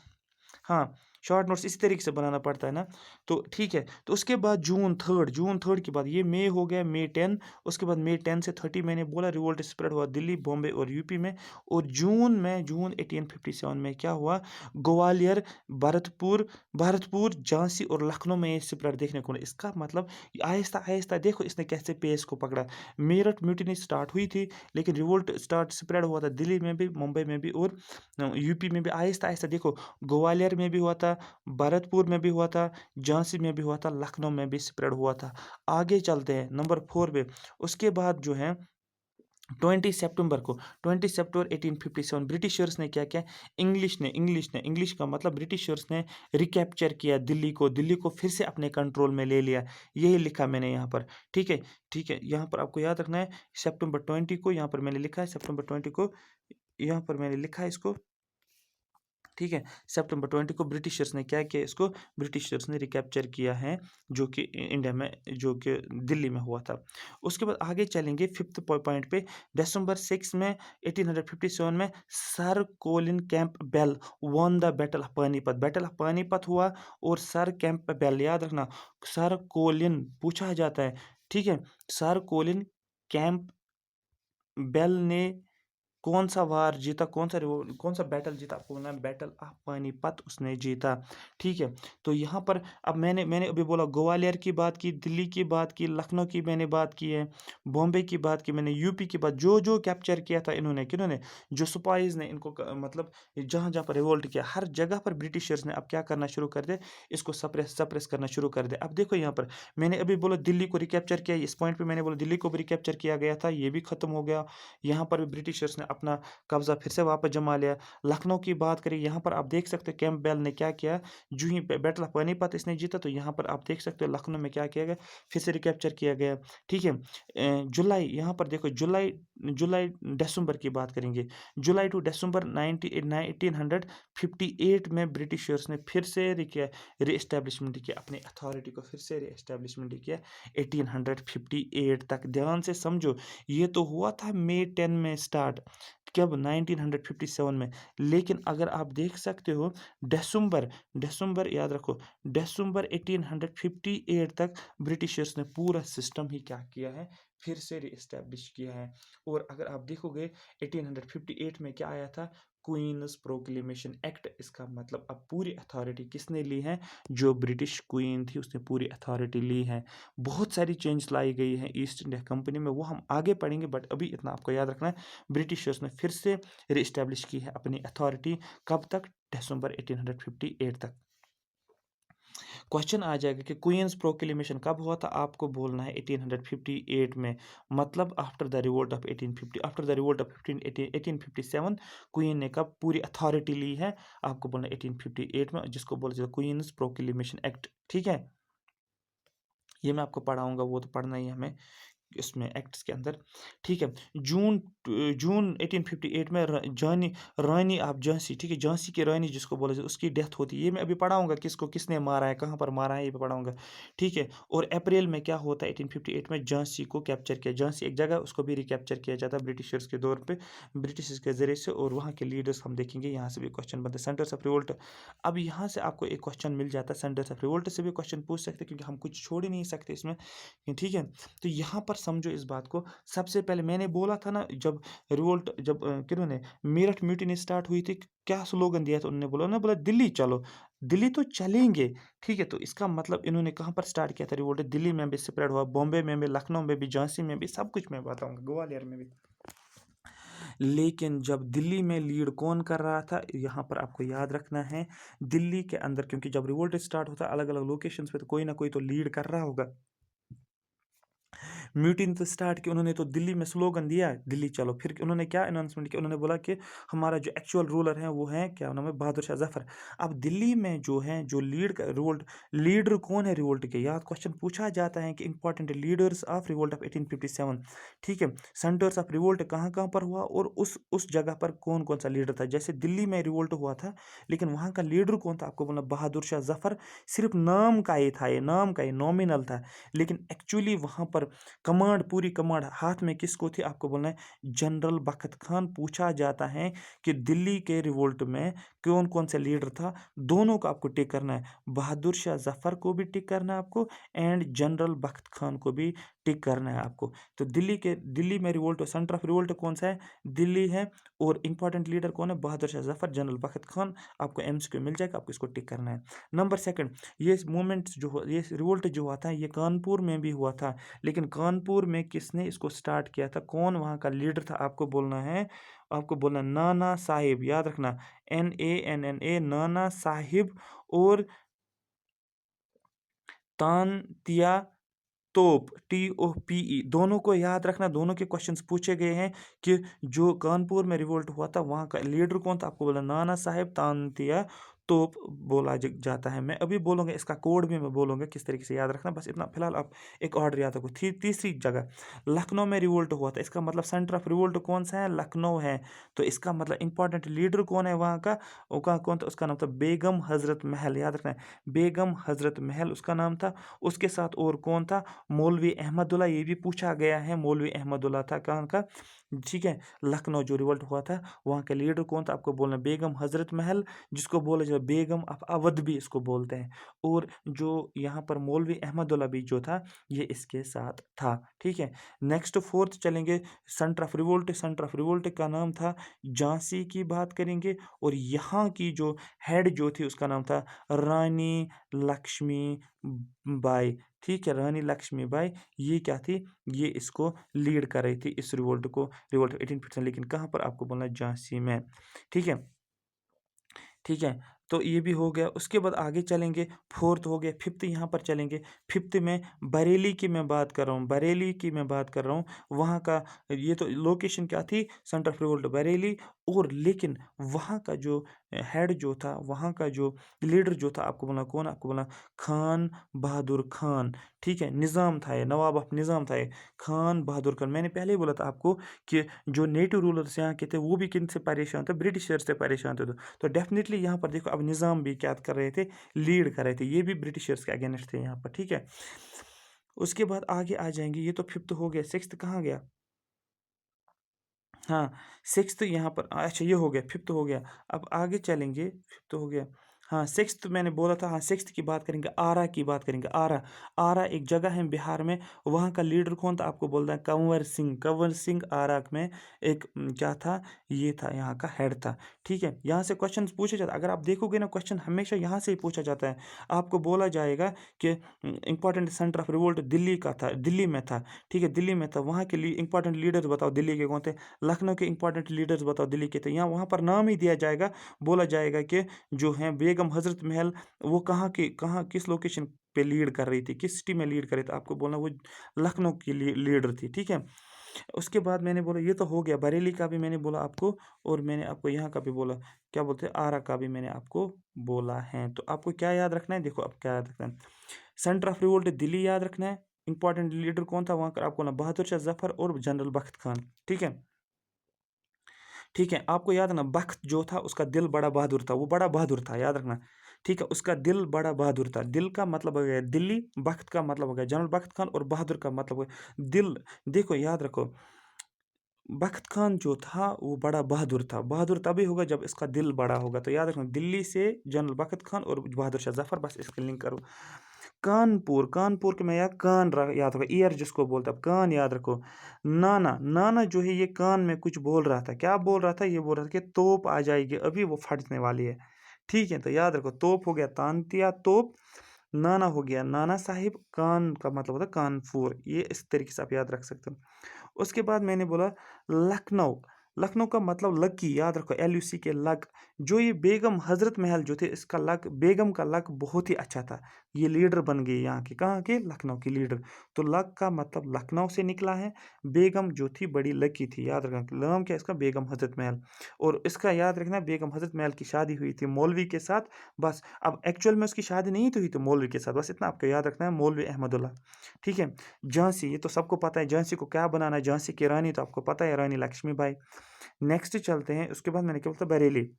हाँ, शॉर्ट नोट्स इसी तरीके से बनाना पड़ता है ना। तो ठीक है, तो उसके बाद जून 3 के बाद ये मई हो गया, मई 10। उसके बाद मई 10 से 30 मैंने बोला रिवोल्ट स्प्रेड हुआ दिल्ली, बॉम्बे और यूपी में। और जून 1857 में क्या हुआ, ग्वालियर, भरतपुर, झांसी और लखनऊ में ये स्प्रेड देखने को मिला। इसका मतलब आहिस्ता आहिस्ता देखो इसने कैसे पेस को पकड़ा। मेरठ म्यूटिनी स्टार्ट हुई थी, लेकिन रिवोल्ट स्प्रेड हुआ था दिल्ली में भी, मुंबई में भी और यूपी में भी। आहिस्ता आहिस्ता देखो, ग्वालियर में भी हुआ था, भरतपुर में भी हुआ था, झांसी में भी हुआ था, लखनऊ में भी स्प्रेड हुआ था। आगे चलते हैं नंबर 4 पे। उसके बाद जो है 20 सितंबर 1857 ब्रिटिशर्स ने क्या किया, इंग्लिश का मतलब ब्रिटिशर्स ने रिकैप्चर किया दिल्ली को फिर से अपने कंट्रोल में ले लिया। यही लिखा मैंने यहाँ पर। ठीक है, यहाँ पर आपको याद रखना है सितंबर 20 को, यहाँ पर मैंने लिखा है सितंबर 20 को, यहाँ पर मैंने लिखा है इसको। ठीक है, सितंबर 20 को ब्रिटिशर्स ने क्या किया, इसको ब्रिटिशर्स ने रिकैप्चर किया है, जो कि इंडिया में, जो कि दिल्ली में हुआ था। उसके बाद आगे चलेंगे 5th पॉइंट पे। दिसंबर 6 में 1857 में Sir Colin Campbell won the battle of Panipat हुआ। और सर कैंपबेल, याद रखना, सर कोलिन पूछा जाता है। ठीक है, सर कोलिन कैंपबेल ने कौन सा वार जीता, कौन सा बैटल जीता, आपको बोलना है बैटल ऑफ पानीपत उसने जीता। ठीक है, तो यहाँ पर अब मैंने अभी बोला ग्वालियर की बात की, दिल्ली की बात की, लखनऊ की मैंने बात की है, बॉम्बे की बात की मैंने, यूपी की बात, जो जो कैप्चर किया था इन्होंने, किन्होंने, जो सिपाहीज ने इनको मतलब जहाँ जहाँ पर रिवोल्ट किया, हर जगह पर ब्रिटिशर्स ने अब क्या करना शुरू कर दिया, इसको सप्रेस करना शुरू कर दिया। अब देखो यहाँ पर मैंने अभी बोला दिल्ली को रिकैप्चर किया, इस पॉइंट पर मैंने बोला दिल्ली को भी रिकैप्चर किया गया था, ये भी खत्म हो गया। यहाँ पर भी ब्रिटिशर्स ने अपना कब्जा फिर से वापस जमा लिया। लखनऊ की बात करें, यहाँ पर आप देख सकते हो कैंपबेल ने क्या किया, जो ही बैटल ऑफ पानीपत इसने जीता, तो यहाँ पर आप देख सकते हो लखनऊ में क्या किया गया, फिर से रिकैप्चर किया गया। ठीक है, जुलाई, यहाँ पर देखो जुलाई दिसंबर की बात करेंगे। जुलाई टू दिसंबर 1858 में ब्रिटिशर्स ने फिर से रीएस्टेब्लिशमेंट किया, अपनी अथॉरिटी को फिर से रीएस्टेब्लिशमेंट किया 1858 तक। ध्यान से समझो, ये तो हुआ था मई 10 में स्टार्ट, कब, 1957 में। लेकिन अगर आप देख सकते हो दिसंबर याद रखो, दिसंबर 1858 तक ब्रिटिशर्स ने पूरा सिस्टम ही क्या किया है, फिर से रीएस्टैब्लिश किया है। और अगर आप देखोगे 1858 में क्या आया था, क्वींस प्रोक्लेमेशन एक्ट। इसका मतलब अब पूरी अथॉरिटी किसने ली है, जो ब्रिटिश क्वीन थी उसने पूरी अथॉरिटी ली है। बहुत सारी चेंज लाई गई है ईस्ट इंडिया कंपनी में, वो हम आगे पढ़ेंगे, बट अभी इतना आपको याद रखना है, ब्रिटिशर्स ने फिर से रीस्टैब्लिश की है अपनी अथॉरिटी। कब तक, दिसंबर 1858 तक। क्वेश्चन आ जाएगा कि क्वींस प्रोक्लेमेशन कब हुआ था, आपको बोलना है 1858 में, मतलब after the revolt of 1850, after the revolt of 1857 queen ने कब पूरी अथॉरिटी ली है, आपको बोलना है 1858 में, जिसको बोला जाता है क्वींस प्रोक्लेमेशन एक्ट। ठीक है, ये मैं आपको पढ़ाऊंगा, वो तो पढ़ना ही है हमें इसमें एक्ट्स के अंदर। ठीक है, जून 1858 में रानी ऑफ झांसी, ठीक है, झांसी की रानी जिसको बोला जाए, उसकी डेथ होती है। ये मैं अभी पढ़ाऊंगा, किसको किसने मारा है, कहाँ पर मारा है, ये भी पढ़ाऊंगा। ठीक है, और अप्रैल में क्या होता है, 1858 में झांसी को कैप्चर किया, झांसी एक जगह, उसको भी रिकैप्चर किया जाता है ब्रिटिशर्स के दौर पे, ब्रिटिशर्स के जरिए से। और वहाँ के लीडर्स हम देखेंगे, यहाँ से भी क्वेश्चन बनते हैं, सेंटर्स ऑफ रिवोल्ट। अब यहाँ से आपको एक क्वेश्चन मिल जाता है, सेंटर्स ऑफ रिवोल्ट से भी क्वेश्चन पूछ सकते हैं, क्योंकि हम कुछ छोड़ ही नहीं सकते इसमें। ठीक है, तो यहाँ पर समझो इस बात को। सबसे पहले मैंने बोला था ना, जब किन्होंने मेरठ म्यूटिनी स्टार्ट हुई थी, क्या स्लोगन दिया था उन्होंने बोला दिल्ली चलो, दिल्ली तो चलेंगे। ठीक है, तो इसका मतलब इन्होंने कहाँ पर स्टार्ट किया था रिवोल्ट, दिल्ली में भी स्प्रेड हुआ, बॉम्बे में भी, लखनऊ में भी, झांसी में भी, सब कुछ मैं बताऊंगा, ग्वालियर में भी। लेकिन जब दिल्ली में लीड कौन कर रहा था, यहाँ पर आपको याद रखना है, दिल्ली के अंदर, क्योंकि जब रिवोल्ट स्टार्ट होता है अलग अलग लोकेशंस पे, तो कोई ना कोई तो लीड कर रहा होगा। मीटिंग तो स्टार्ट की उन्होंने, तो दिल्ली में स्लोगन दिया दिल्ली चलो। फिर उन्होंने क्या अनाउंसमेंट किया, उन्होंने बोला कि हमारा जो एक्चुअल रूलर है वो है क्या नाम है, बहादुर शाह जफर। अब दिल्ली में जो है जो रिवोल्ट लीडर कौन है रिवोल्ट के, याद क्वेश्चन पूछा जाता है कि important leaders of revolt of 1857। ठीक है, सेंटर्स ऑफ रिवोल्ट कहाँ कहाँ पर हुआ और उस जगह पर कौन कौन सा लीडर था। जैसे दिल्ली में रिवोल्ट हुआ था लेकिन वहाँ का लीडर कौन था, आपको बोला बहादुर शाह जफर। सिर्फ नाम का ही था, ये नाम का ही नॉमिनल था, लेकिन एक्चुअली वहाँ पर कमांड, पूरी कमांड हाथ में किसको थी, आपको बोलना है जनरल बख्त खान। पूछा जाता है कि दिल्ली के रिवोल्ट में कौन कौन से लीडर था, दोनों को आपको टिक करना है, बहादुर शाह जफर को भी टिक करना है आपको एंड जनरल बख्त खान को भी टिक करना है आपको। तो दिल्ली में रिवोल्ट, सेंटर ऑफ रिवोल्ट कौन सा है, दिल्ली है, और इंपॉर्टेंट लीडर कौन है, बहादुर शाह जफर, जनरल बख्त खान। आपको एमसीक्यू मिल जाएगा, आपको इसको टिक करना है। नंबर सेकंड, ये मूवमेंट ये रिवोल्ट जो हुआ था ये कानपुर में भी हुआ था, लेकिन कानपुर में किसने इसको स्टार्ट किया था, कौन वहाँ का लीडर था, आपको बोलना है, आपको बोलना नाना साहिब, याद रखना, NANNA, नाना साहिब और तानतिया तोप, TOPE, दोनों को याद रखना। दोनों के क्वेश्चंस पूछे गए हैं कि जो कानपुर में रिवोल्ट हुआ था वहाँ का लीडर कौन था, आपको बोला नाना साहेब तानतिया तोप बोला जाता है। मैं अभी बोलूँगा, इसका कोड भी मैं बोलूँगा किस तरीके से याद रखना, बस इतना फिलहाल आप एक ऑर्डर याद रखो। तीसरी जगह लखनऊ में रिवोल्ट हुआ था, इसका मतलब सेंटर ऑफ रिवोल्ट कौन सा है, लखनऊ है। तो इसका मतलब इंपॉर्टेंट लीडर कौन है वहाँ का, उसका कौन था, उसका नाम था बेगम हजरत महल, याद रखना है, बेगम हजरत महल उसका नाम था। उसके साथ और कौन था, मौलवी अहमदुल्ला, ये भी पूछा गया है, मौलवी अहमदुल्ला था कहाँ का, ठीक है। लखनऊ जो रिवोल्ट हुआ था वहाँ के लीडर कौन था, आपको बोलना बेगम हजरत महल, जिसको बोला जाए बेगम ऑफ अवध भी इसको बोलते हैं। और जो यहाँ पर मौलवी अहमदुल्ला भी जो था ये इसके साथ था, ठीक है। नेक्स्ट फोर्थ चलेंगे, centre of revolt, centre of revolt का नाम था झांसी की बात करेंगे, और यहाँ की जो हेड जो थी उसका नाम था रानी लक्ष्मी बाई, ठीक है, रानी लक्ष्मीबाई। ये क्या थी, ये इसको लीड कर रही थी इस रिवोल्ट को, रिवोल्ट 1857, लेकिन कहाँ पर, आपको बोलना है झांसी में, ठीक है, ठीक है। तो ये भी हो गया। उसके बाद आगे चलेंगे, फोर्थ हो गया, फिफ्थ यहाँ पर चलेंगे। फिफ्थ में बरेली की मैं बात कर रहा हूँ, बरेली की मैं बात कर रहा हूँ। वहाँ का ये तो लोकेशन क्या थी, सेंटर ऑफ रिवोल्ट बरेली, और लेकिन वहाँ का जो हेड जो था, वहाँ का जो लीडर जो था, आपको बोला कौन, आपको बोला खान बहादुर खान, ठीक है। निज़ाम था ये, नवाब ऑफ निज़ाम था ये, खान बहादुर खान। मैंने पहले ही बोला था आपको कि जो नेटिव रूलर्स यहाँ के थे वो भी किन से परेशान थे, ब्रिटिशर्स से परेशान थे। तो डेफिनेटली यहाँ पर देखो, अब निज़ाम भी क्या कर रहे थे, लीड कर रहे थे, ये भी ब्रिटिशर्स के अगेंस्ट थे यहाँ पर, ठीक है। उसके बाद आगे आ जाएंगे, ये तो फिफ्थ हो गया, सिक्स्थ कहाँ गया, हाँ, सिक्स्थ यहाँ पर, अच्छा ये हो गया, फिफ्थ हो गया। अब आगे चलेंगे, फिफ्थ हो गया, हाँ सिक्स्थ मैंने बोला था, हाँ सिक्स्थ की बात करेंगे, आरा की बात करेंगे। आरा, आरा एक जगह है बिहार में, वहाँ का लीडर कौन था, आपको बोलता है कंवर सिंह, कंवर सिंह आरा में एक क्या था, ये था यहाँ का हेड था, ठीक है। यहाँ से क्वेश्चन पूछे जाता है, अगर आप देखोगे ना क्वेश्चन हमेशा यहाँ से ही पूछा जाता है। आपको बोला जाएगा कि important centre of revolt Delhi का था, दिल्ली में था, ठीक है, दिल्ली में था। वहाँ के लिए इंपॉर्टेंट लीडर्स बताओ दिल्ली के कौन थे, लखनऊ के इंपॉर्टेंट लीडर्स बताओ दिल्ली के थे। यहाँ वहाँ पर नाम ही दिया जाएगा, बोला जाएगा कि जो है बेगम हजरत महल, वो कहाँ किस लोकेशन पे लीड कर रही थी, किस सिटी में लीड कर रही थी, आपको बोलना वो लखनऊ की लीडर थी, ठीक है। उसके बाद मैंने बोला ये तो हो गया, बरेली का भी मैंने बोला आपको, और मैंने आपको यहाँ का भी बोला, क्या बोलते हैं, आरा का भी मैंने आपको बोला है। तो आपको क्या याद रखना है, देखो अब क्या याद रखना है, सेंटर ऑफ रिवोल्ट दिल्ली याद रखना है, इंपॉर्टेंट लीडर कौन था वहाँ का, आपको ना बहादुर शाह जफर और जनरल बख्त खान, ठीक है, ठीक है। आपको याद रखना, बख्त जो था उसका दिल बड़ा बहादुर था, वो बड़ा बहादुर था, याद रखना, ठीक है, उसका दिल बड़ा बहादुर था। दिल का मतलब हो गया दिल्ली, बख्त का मतलब हो गया जनरल बख्त खान, और बहादुर का मतलब हो गया दिल। देखो याद रखो, बख्त खान जो था वो बड़ा बहादुर था, बहादुर तभी होगा जब इसका दिल बड़ा होगा। तो याद रखना, दिल्ली से जनरल बख्त खान और बहादुर शाह जफर, बस इसका लिंक करो। कानपुर, कानपुर के मैं याद याद रखो, ईयर जिसको बोलते हैं, कान याद रखो। नाना, नाना जो है ये कान में कुछ बोल रहा था, क्या बोल रहा था, ये बोल रहा था कि तोप आ जाएगी अभी, वो फटने वाली है, ठीक है। तो याद रखो, तोप हो गया तांतिया तोप, नाना हो गया नाना साहिब, कान का मतलब होता है कानपुर, ये इस तरीके से आप याद रख सकते हो। उसके बाद मैंने बोला लखनऊ, लखनऊ का मतलब लक की, याद रखो, LUC के लक। जो ये बेगम हजरत महल जो थे, इसका लक, बेगम का लक बहुत ही अच्छा था। ये लीडर बन गई यहाँ के, कहाँ के, लखनऊ की लीडर। तो लक का मतलब लखनऊ से निकला है। बेगम जो थी बड़ी लकी थी, याद रखना। नाम क्या है इसका, बेगम हजरत महल। और इसका याद रखना, बेगम हजरत महल की शादी हुई थी मौलवी के साथ। बस, अब एक्चुअल में उसकी शादी नहीं तो हुई थी मौलवी के साथ, बस इतना आपको याद रखना है, मौलवी अहमदुल्ला। ठीक है। झांसी, ये तो सबको पता है, झांसी को क्या बनाना है, झांसी की रानी तो आपको पता है, रानी लक्ष्मीबाई। नेक्स्ट चलते हैं, उसके बाद मैंने क्या बोलता, बरेली।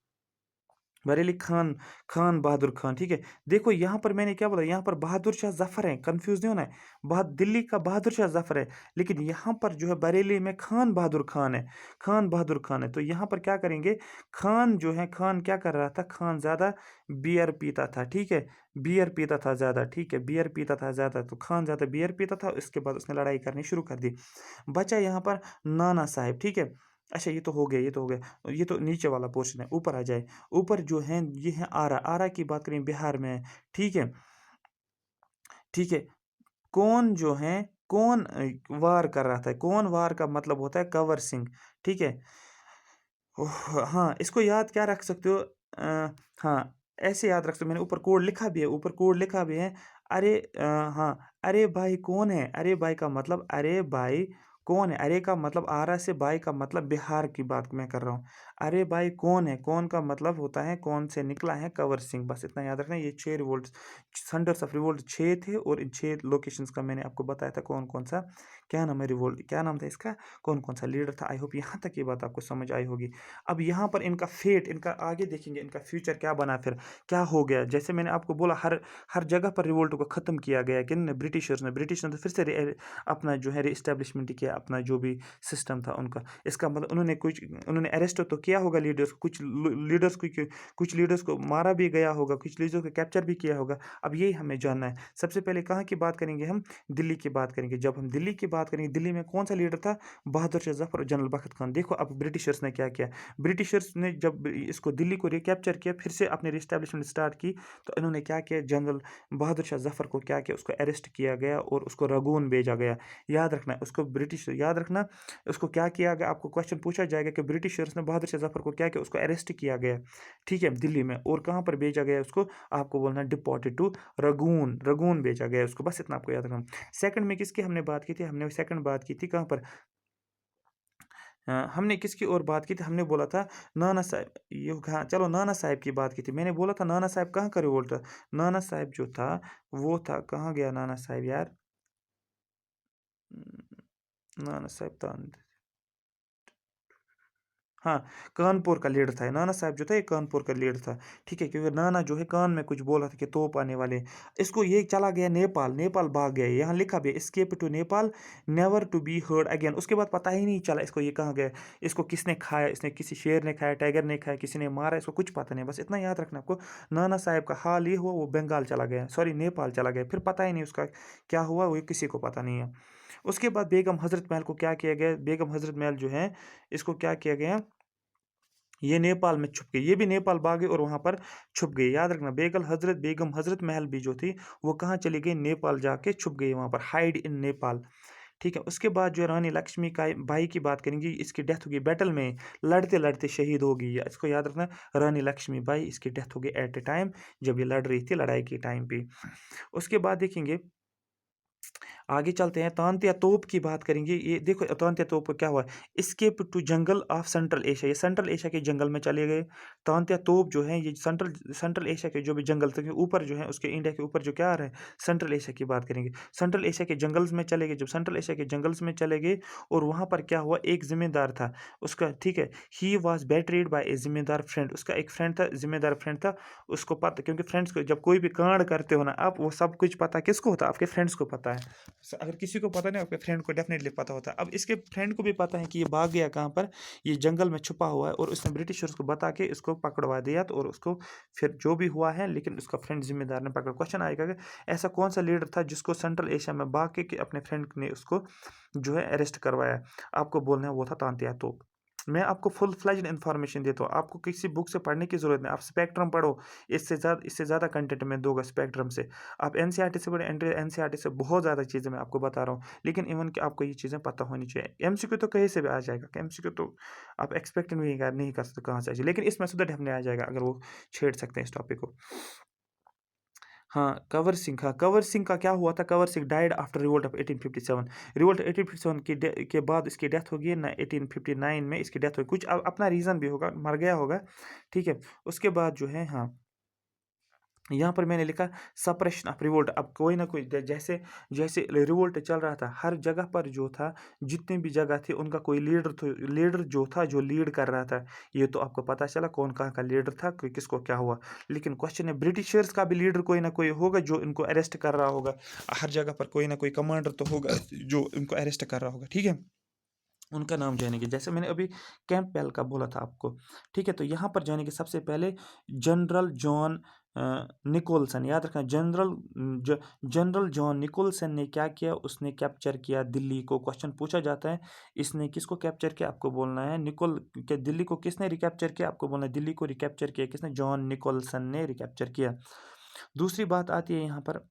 बरेली खान, खान बहादुर खान। ठीक है। देखो यहाँ पर मैंने क्या बोला, यहाँ पर बहादुर शाह जफर है, कंफ्यूज नहीं होना है। दिल्ली का बहादुर शाह जफर है, लेकिन यहाँ पर जो है बरेली में खान बहादुर खान है। खान बहादुर खान है, तो यहाँ पर क्या करेंगे, खान जो है, खान क्या कर रहा था, खान ज्यादा बियर पीता था। ठीक है। बियर पीता था ज्यादा। ठीक है, बियर पीता था ज्यादा, तो खान ज्यादा बियर पीता था, इसके बाद उसने लड़ाई करनी शुरू कर दी। बचा यहाँ पर नाना साहेब। ठीक है। अच्छा, ये तो हो गया, ये तो हो गया, ये तो नीचे वाला पोर्शन है। ऊपर आ जाए, ऊपर जो है ये है आरा। आरा की बात करें, बिहार में है। ठीक है। ठीक है। कौन जो है, कौन वार कर रहा था, कौन वार का मतलब होता है कंवर सिंह। ठीक है। हाँ, इसको याद क्या रख सकते हो, हाँ, ऐसे याद रख सकते हो, मैंने ऊपर कोड लिखा भी है, ऊपर कोड लिखा भी है। अरे हाँ, अरे भाई कौन है, अरे भाई का मतलब, अरे भाई कौन है, अरे का मतलब आरा से, भाई का मतलब बिहार की बात मैं कर रहा हूँ। अरे भाई कौन है, कौन का मतलब होता है कौन से निकला है, कंवर सिंह। बस इतना याद रखना। ये 6 रिवोल्ट, सेंटर्स ऑफ रिवोल्ट 6 थे, और इन 6 लोकेशंस का मैंने आपको बताया था कौन कौन सा, क्या नाम है, रिवोल्ट क्या नाम था इसका, कौन कौन सा लीडर था। आई होप यहाँ तक ये बात आपको समझ आई होगी। अब यहाँ पर इनका फेट, इनका आगे देखेंगे, इनका फ्यूचर क्या बना, फिर क्या हो गया। जैसे मैंने आपको बोला, हर हर जगह पर रिवोल्ट को ख़त्म किया गया, किन ने, ब्रिटिशर्स ने। ब्रिटिश ने तो फिर से अपना जो है रीस्टेब्लिशमेंट किया, अपना जो भी सिस्टम था उनका। इसका मतलब उन्होंने अरेस्ट तो किया होगा लीडर्स, कुछ लीडर्स को मारा भी गया होगा, कुछ लीडर्स को कैप्चर भी किया होगा। अब यही हमें जानना है। सबसे पहले कहाँ की बात करेंगे हम, दिल्ली की बात करेंगे। जब हम दिल्ली की बात करेंगे, दिल्ली में कौन सा लीडर था, बहादुर शाह जफर और जनरल बख्त खान। देखो अब ब्रिटिशर्स ने क्या किया, ब्रिटिशर्स ने जब इसको दिल्ली को रिकैप्चर किया, फिर से अपनी रिस्टैब्लिशमेंट स्टार्ट की, तो इन्होंने क्या किया, जनरल बहादुर शाह जफर को क्या किया, उसको अरेस्ट किया गया और उसको रगून भेजा गया। याद रखना है उसको, ब्रिटिश, याद रखना उसको क्या किया गया। आपको क्वेश्चन पूछा जाएगा कि ब्रिटिशर्स ने बहादुर शाह जफर को क्या किया, उसको अरेस्ट किया गया। ठीक है, दिल्ली में, और कहाँ पर भेजा गया उसको, आपको बोलना डिपोर्टेड टू रगून, रगून भेजा गया उसको। बस इतना आपको याद रखना। सेकंड में किसकी हमने बात की थी, हमने सेकंड बात की थी कहाँ पर, हमने किसकी और बात की थी, हमने बोला था नाना साहब, ये कहाँ, चलो नाना साहब की बात की थी। मैंने बोला था नाना साहब कहाँ का रिवोल्ट था, नाना साहब जो था वो था, कहाँ गया नाना साहब यार, नाना साहब था, हाँ, कानपुर का लीडर था ये। नाना साहब जो था ये कानपुर का लीडर था। ठीक है, क्योंकि नाना जो है कान में कुछ बोल रहा था कि तोप आने वाले हैं। इसको ये चला गया नेपाल, नेपाल भाग गया। यहाँ लिखा भी escape to Nepal, never to be heard again. उसके बाद पता ही नहीं चला इसको ये कहाँ गया, इसको किसने खाया, इसने किसी शेर ने खाया, टाइगर ने खाया, किसी ने मारा, इसको कुछ पता नहीं। बस इतना याद रखना आपको, नाना साहब का हाल ये हुआ, वो बंगाल चला गया, सॉरी नेपाल चला गया, फिर पता ही नहीं उसका क्या हुआ, वो किसी को पता नहीं है। उसके बाद बेगम हजरत महल को क्या किया गया, बेगम हजरत महल जो है इसको क्या किया गया, ये नेपाल में छुप गई, ये भी नेपाल भागे और वहां पर छुप गई। याद रखना, बेगम हजरत महल भी जो थी वो कहाँ चली गई, नेपाल जाके छुप गई, वहां पर हाइड इन नेपाल। ठीक है। उसके बाद जो रानी लक्ष्मी का भाई की बात करेंगे, इसकी डेथ हो गई बैटल में, लड़ते लड़ते शहीद हो गई। इसको याद रखना, रानी लक्ष्मी बाई, इसकी डेथ हो गई एट ए टाइम, जब ये लड़ रही थी लड़ाई के टाइम पे। उसके बाद देखेंगे, आगे चलते हैं, तांत्या तोप की बात करेंगे। ये देखो तांत्या तोप को क्या हुआ, escape to jungle of central Asia, ये सेंट्रल एशिया के जंगल में चले गए। तांत्या तोप जो है ये सेंट्रल सेंट्रल एशिया के जो भी जंगल थे, ऊपर जो है उसके इंडिया के ऊपर जो क्या आ रहा है, सेंट्रल एशिया की बात करेंगे। सेंट्रल एशिया के जंगल्स में चले गए, जब सेंट्रल एशिया के जंगल्स में चले गए, और वहाँ पर क्या हुआ, एक जिम्मेदार था उसका, ठीक है, ही वॉज बेट्रेड बाय ए जिम्मेदार फ्रेंड, उसका एक फ्रेंड था, जिम्मेदार फ्रेंड था। उसको पता, क्योंकि फ्रेंड्स को जब कोई भी कांड करते हो ना आप, वो सब कुछ पता किसको होता है, आपके फ्रेंड्स को पता है। अगर किसी को पता नहीं, आपके फ्रेंड को डेफिनेटली पता होता है। अब इसके फ्रेंड को भी पता है कि ये भाग गया कहाँ पर, ये जंगल में छुपा हुआ है, और उसने ब्रिटिशर्स को बता के इसको पकड़वा दिया, तो और उसको फिर जो भी हुआ है, लेकिन उसका फ्रेंड जिम्मेदार ने पकड़। क्वेश्चन आएगा कि ऐसा कौन सा लीडर था जिसको सेंट्रल एशिया में भाग के अपने फ्रेंड ने उसको जो है अरेस्ट करवाया, आपको बोलना है वो था तांत्या तोप। मैं आपको फुल फ्लेज्ड इन्फॉर्मेशन देता हूँ, आपको किसी बुक से पढ़ने की ज़रूरत नहीं, आप स्पेक्ट्रम पढ़ो, इससे ज़्यादा कंटेंट मैं दूंगा स्पेक्ट्रम से। आप एनसीईआरटी से पढ़े, एनसीईआरटी से बहुत ज़्यादा चीज़ें मैं आपको बता रहा हूँ, लेकिन इवन कि आपको ये चीज़ें पता होनी चाहिए। एमसीक्यू तो कहीं से भी आ जाएगा, एमसीक्यू तो आप एक्सपेक्ट नहीं कर सकते कहाँ से आ जाए, लेकिन इसमें से तो डेफिनेटली आ जाएगा अगर वो छेड़ सकते हैं इस टॉपिक को। हाँ, कंवर सिंह का क्या हुआ था? Kanwar Singh died after revolt of 1857। Revolt 1857 के बाद इसकी डेथ होगी ना, 1859 में इसकी डेथ होगी। कुछ अपना रीज़न भी होगा, मर गया होगा, ठीक है। उसके बाद जो है, हाँ, यहाँ पर मैंने लिखा सप्रेशन ऑफ रिवोल्ट। अब कोई ना कोई जैसे जैसे रिवोल्ट चल रहा था, हर जगह पर जो था, जितनी भी जगह थी, उनका कोई लीडर जो था, जो लीड कर रहा था। ये तो आपको पता चला कौन कहाँ का लीडर था, किसको क्या हुआ। लेकिन क्वेश्चन है, ब्रिटिशर्स का भी लीडर कोई ना कोई होगा जो इनको अरेस्ट कर रहा होगा। हर जगह पर कोई ना कोई कमांडर तो होगा जो इनको अरेस्ट कर रहा होगा, ठीक है। उनका नाम जानेंगे, जैसे मैंने अभी कैंपबेल का बोला था आपको, ठीक है। तो यहाँ पर जानेंगे सबसे पहले जनरल जॉन निकोलसन। याद रखना, जनरल जॉन निकोलसन ने क्या किया? उसने कैप्चर किया दिल्ली को। क्वेश्चन पूछा जाता है, इसने किसको कैप्चर किया? आपको बोलना है दिल्ली को किसने रिकैप्चर किया? आपको बोलना है दिल्ली को रिकैप्चर किया किसने? जॉन निकोलसन ने रिकैप्चर किया। दूसरी बात आती है यहाँ पर,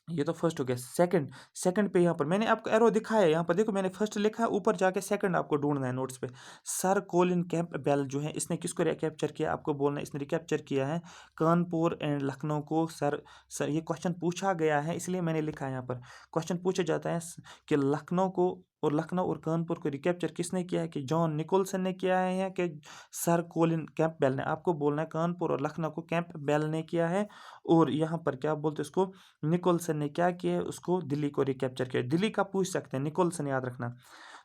ये तो फर्स्ट हो गया। सेकंड पे यहाँ पर मैंने आपको एरो दिखाया है, यहाँ पर देखो मैंने फर्स्ट लिखा है, ऊपर जाके सेकंड आपको ढूंढना है नोट्स पे। सर कोलिन कैंपबेल जो है, इसने किसको रिकैप्चर किया? आपको बोलना है इसने रिकैप्चर किया है कानपुर एंड लखनऊ को। सर ये क्वेश्चन पूछा गया है, इसलिए मैंने लिखा है यहाँ पर। क्वेश्चन पूछा जाता है कि लखनऊ और कानपुर को रिकैप्चर किसने किया है? कि जॉन निकोलसन ने किया है या कि सर कोलिन कैंपबेल ने? आपको बोलना है कानपुर और लखनऊ को कैंपबेल ने किया है, और यहाँ पर क्या बोलते हैं उसको, निकोलसन ने क्या किया है? उसको दिल्ली को रिकैप्चर किया। दिल्ली का पूछ सकते हैं, निकोलसन याद रखना।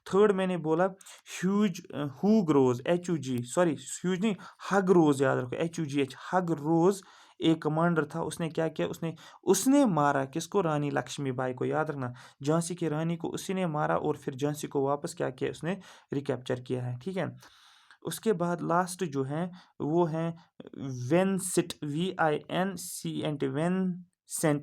थर्ड मैंने बोला हुग रोज, HUG, सॉरी ह्यूज नहीं, हग रोज, याद रखो, HUGH, हग रोज एक कमांडर था। उसने क्या किया? उसने उसने मारा किसको? रानी लक्ष्मीबाई को। याद रखना, झांसी की रानी को उसी ने मारा, और फिर झांसी को वापस क्या किया? उसने रिकैप्चर किया है, ठीक है। उसके बाद लास्ट जो है वो है वेनसिट, VINCENT,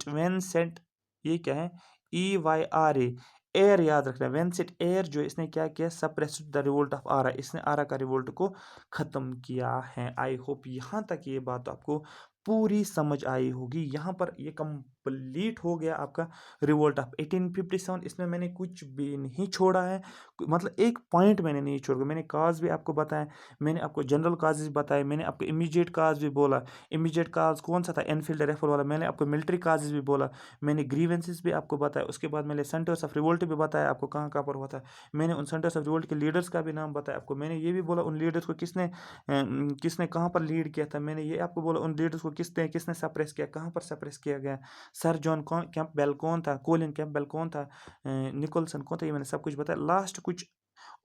वेनसेंट, ये क्या है? EYRA, एयर, याद रखना। वेनसेट एयर जो है, इसने क्या किया? सप्रेस्ड द रिवोल्ट ऑफ आरा, इसने आरा का रिवोल्ट को ख़त्म किया है। आई होप यहाँ तक ये बात आपको पूरी समझ आई होगी। यहाँ पर ये कंप्लीट हो गया आपका रिवोल्ट ऑफ 1857। इसमें मैंने कुछ भी नहीं छोड़ा है, मतलब एक पॉइंट मैंने नहीं छोड़ा। मैंने काज भी आपको बताया, मैंने आपको जनरल काजेज बताए, मैंने आपको इमीडिएट काज भी बोला। इमीडिएट काज कौन सा था? एनफील्ड राइफल वाला। मैंने आपको मिलिट्री काजेज भी बोला, मैंने ग्रीवेंसेस भी आपको बताया। उसके बाद मैंने सेंटर्स ऑफ रिवोल्ट भी बताया आपको कहाँ कहाँ पर हुआ था। मैंने उन सेंटर्स ऑफ रिवोल्ट के लीडर्स का भी नाम बताया आपको। मैंने ये भी बोला उन लीडर्स को किसने कहाँ पर लीड किया था। मैंने ये आपको बोला उन लीडर्स को किसने किसने सप्रेस किया, कहाँ पर सप्रेस किया गया। सर जॉन कैंपबेल कौन था, कोलिन कैंपबेल कौन था, निकोलसन कौन था, ये मैंने सब कुछ बताया। लास्ट कुछ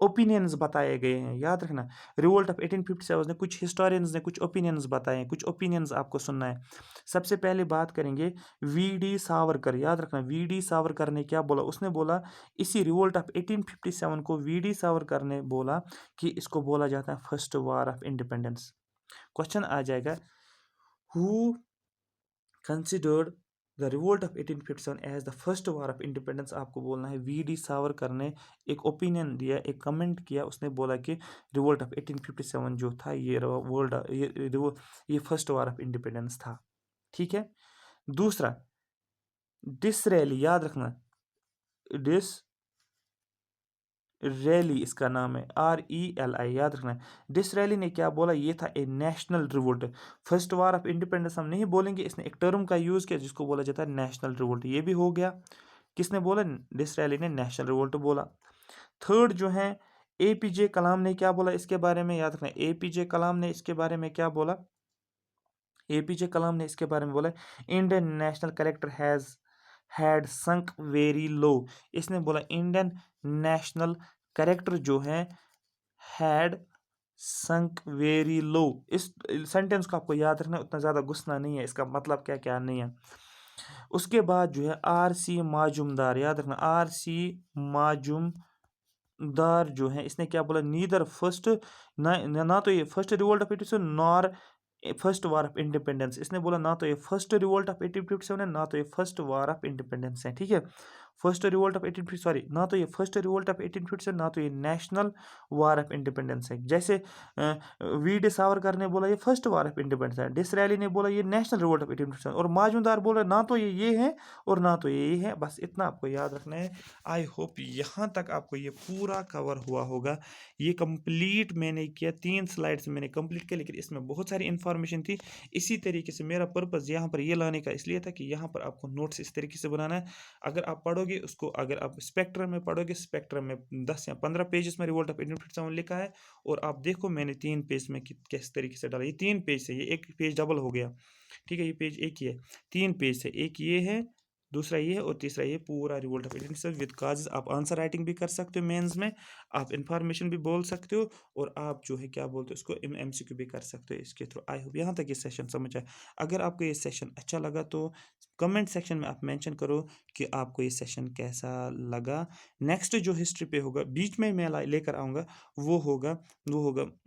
ओपिनियंस बताए गए हैं, याद रखना। रिवोल्ट ऑफ 1857 ने कुछ हिस्टोरियंस ने कुछ ओपिनियंस बताए हैं, कुछ ओपिनियंस आपको सुनना है। सबसे पहले बात करेंगे VD सावरकर। याद रखना, VD सावरकर ने क्या बोला? उसने बोला इसी रिवोल्ट ऑफ 1857 को VD सावरकर ने बोला कि इसको बोला जाता है first war of independence. Question आ जाएगा, who considered the revolt of 1857 as the first war of independence? आपको बोलना है VD सावरकर ने एक ओपिनियन दिया, एक कमेंट किया। उसने बोला कि रिवोल्ट ऑफ 1857 जो था ये फर्स्ट वार ऑफ इंडिपेंडेंस था, ठीक है। दूसरा, डिसरेली, याद रखना, डिस रैली इसका नाम है, RELI, याद रखना। डिसरैली ने क्या बोला? ये था a national revolt. First war of independence हम नहीं बोलेंगे, इसने एक टर्म का यूज़ किया जिसको बोला जाता है नेशनल रिवोल्ट। ये भी हो गया। किसने बोला? डिसरैली ने नेशनल रिवोल्ट बोला। थर्ड जो है, APJ कलाम ने क्या बोला इसके बारे में? याद रखना, APJ कलाम ने इसके बारे में क्या बोला? APJ कलाम ने इसके बारे में बोला Indian national character had sunk very low. इसने बोला इंडियन नेशनल करेक्टर जो है हैड संक वेरी लो। इस सेंटेंस को आपको याद रखना, उतना ज़्यादा घुसना नहीं है, इसका मतलब क्या क्या नहीं है। उसके बाद जो है RC माजुमदार, याद रखना, RC माजुमदार जो है, इसने क्या बोला? नीदर फर्स्ट, ना तो ये first revolt of 1857 nor first war of independence. इसने बोला ना तो ये फर्स्ट रिवोल्ट ऑफ 1857 है, ना तो ये फर्स्ट वार ऑफ इंडिपेंडेंस है, ठीक है। फर्स्ट रिवोल्ट ऑफ 1850, सॉरी, ना तो ये फर्स्ट रिवोल्ट ऑफ 1850 है, ना तो ये नेशनल वार ऑफ इंडिपेंडेंस है। जैसे वी डी सावरकर ने बोला ये फर्स्ट वार ऑफ इंडिपेंडेंस है, डिसरैली ने बोला ये नेशनल रिवोल्ट ऑफ 1857, और मौजूदार बोल रहे ना तो ये है और ना तो ये है। बस इतना आपको याद रखना है। आई होप यहाँ तक आपको ये पूरा कवर हुआ होगा। ये कंप्लीट मैंने किया, 3 स्लाइड्स मैंने कंप्लीट किया, लेकिन इसमें बहुत सारी इन्फॉर्मेशन थी। इसी तरीके से मेरा पर्पज़ यहाँ पर ये लाने का इसलिए था कि यहाँ पर आपको नोट्स इस तरीके से बनाना है। अगर आप पढ़ोगे उसको, अगर आप स्पेक्ट्रम में पढ़ोगे, स्पेक्ट्रम में 10 या 15 पेजेस में रिवोल्ट ऑफ 1857 लिखा है, और आप देखो मैंने 3 पेज में किस तरीके से डाला। ये 3 पेज से, ये एक पेज डबल हो गया, ठीक है, ये पेज एक ही है, 3 पेज से, एक ये है, दूसरा ये है, और तीसरा ये पूरा रिवोल्ट ऑफ 1857 विद काजेस। आप आंसर राइटिंग भी कर सकते हो मेंस में, आप इंफॉर्मेशन भी बोल सकते हो, और आप जो है क्या बोलते हो उसको एमसीक्यू भी कर सकते हो इसके थ्रू। आई होप यहाँ तक ये सेशन समझ आए। अगर आपको ये सेशन अच्छा लगा तो कमेंट सेक्शन में आप मेंशन करो कि आपको ये सेशन कैसा लगा। नेक्स्ट जो हिस्ट्री पे होगा, बीच में मैं लेकर आऊँगा, वो होगा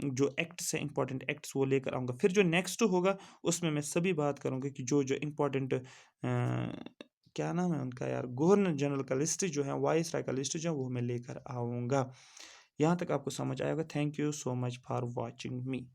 जो एक्ट्स हैं, इंपॉर्टेंट एक्ट्स, वो लेकर आऊँगा। फिर जो नेक्स्ट होगा उसमें मैं सभी बात करूँगा कि जो जो इंपॉर्टेंट क्या नाम है उनका यार, गवर्नर जनरल का लिस्ट जो है, वाइस राय का लिस्ट जो है, वो मैं लेकर आऊँगा। यहाँ तक आपको समझ आएगा। Thank you so much for watching me.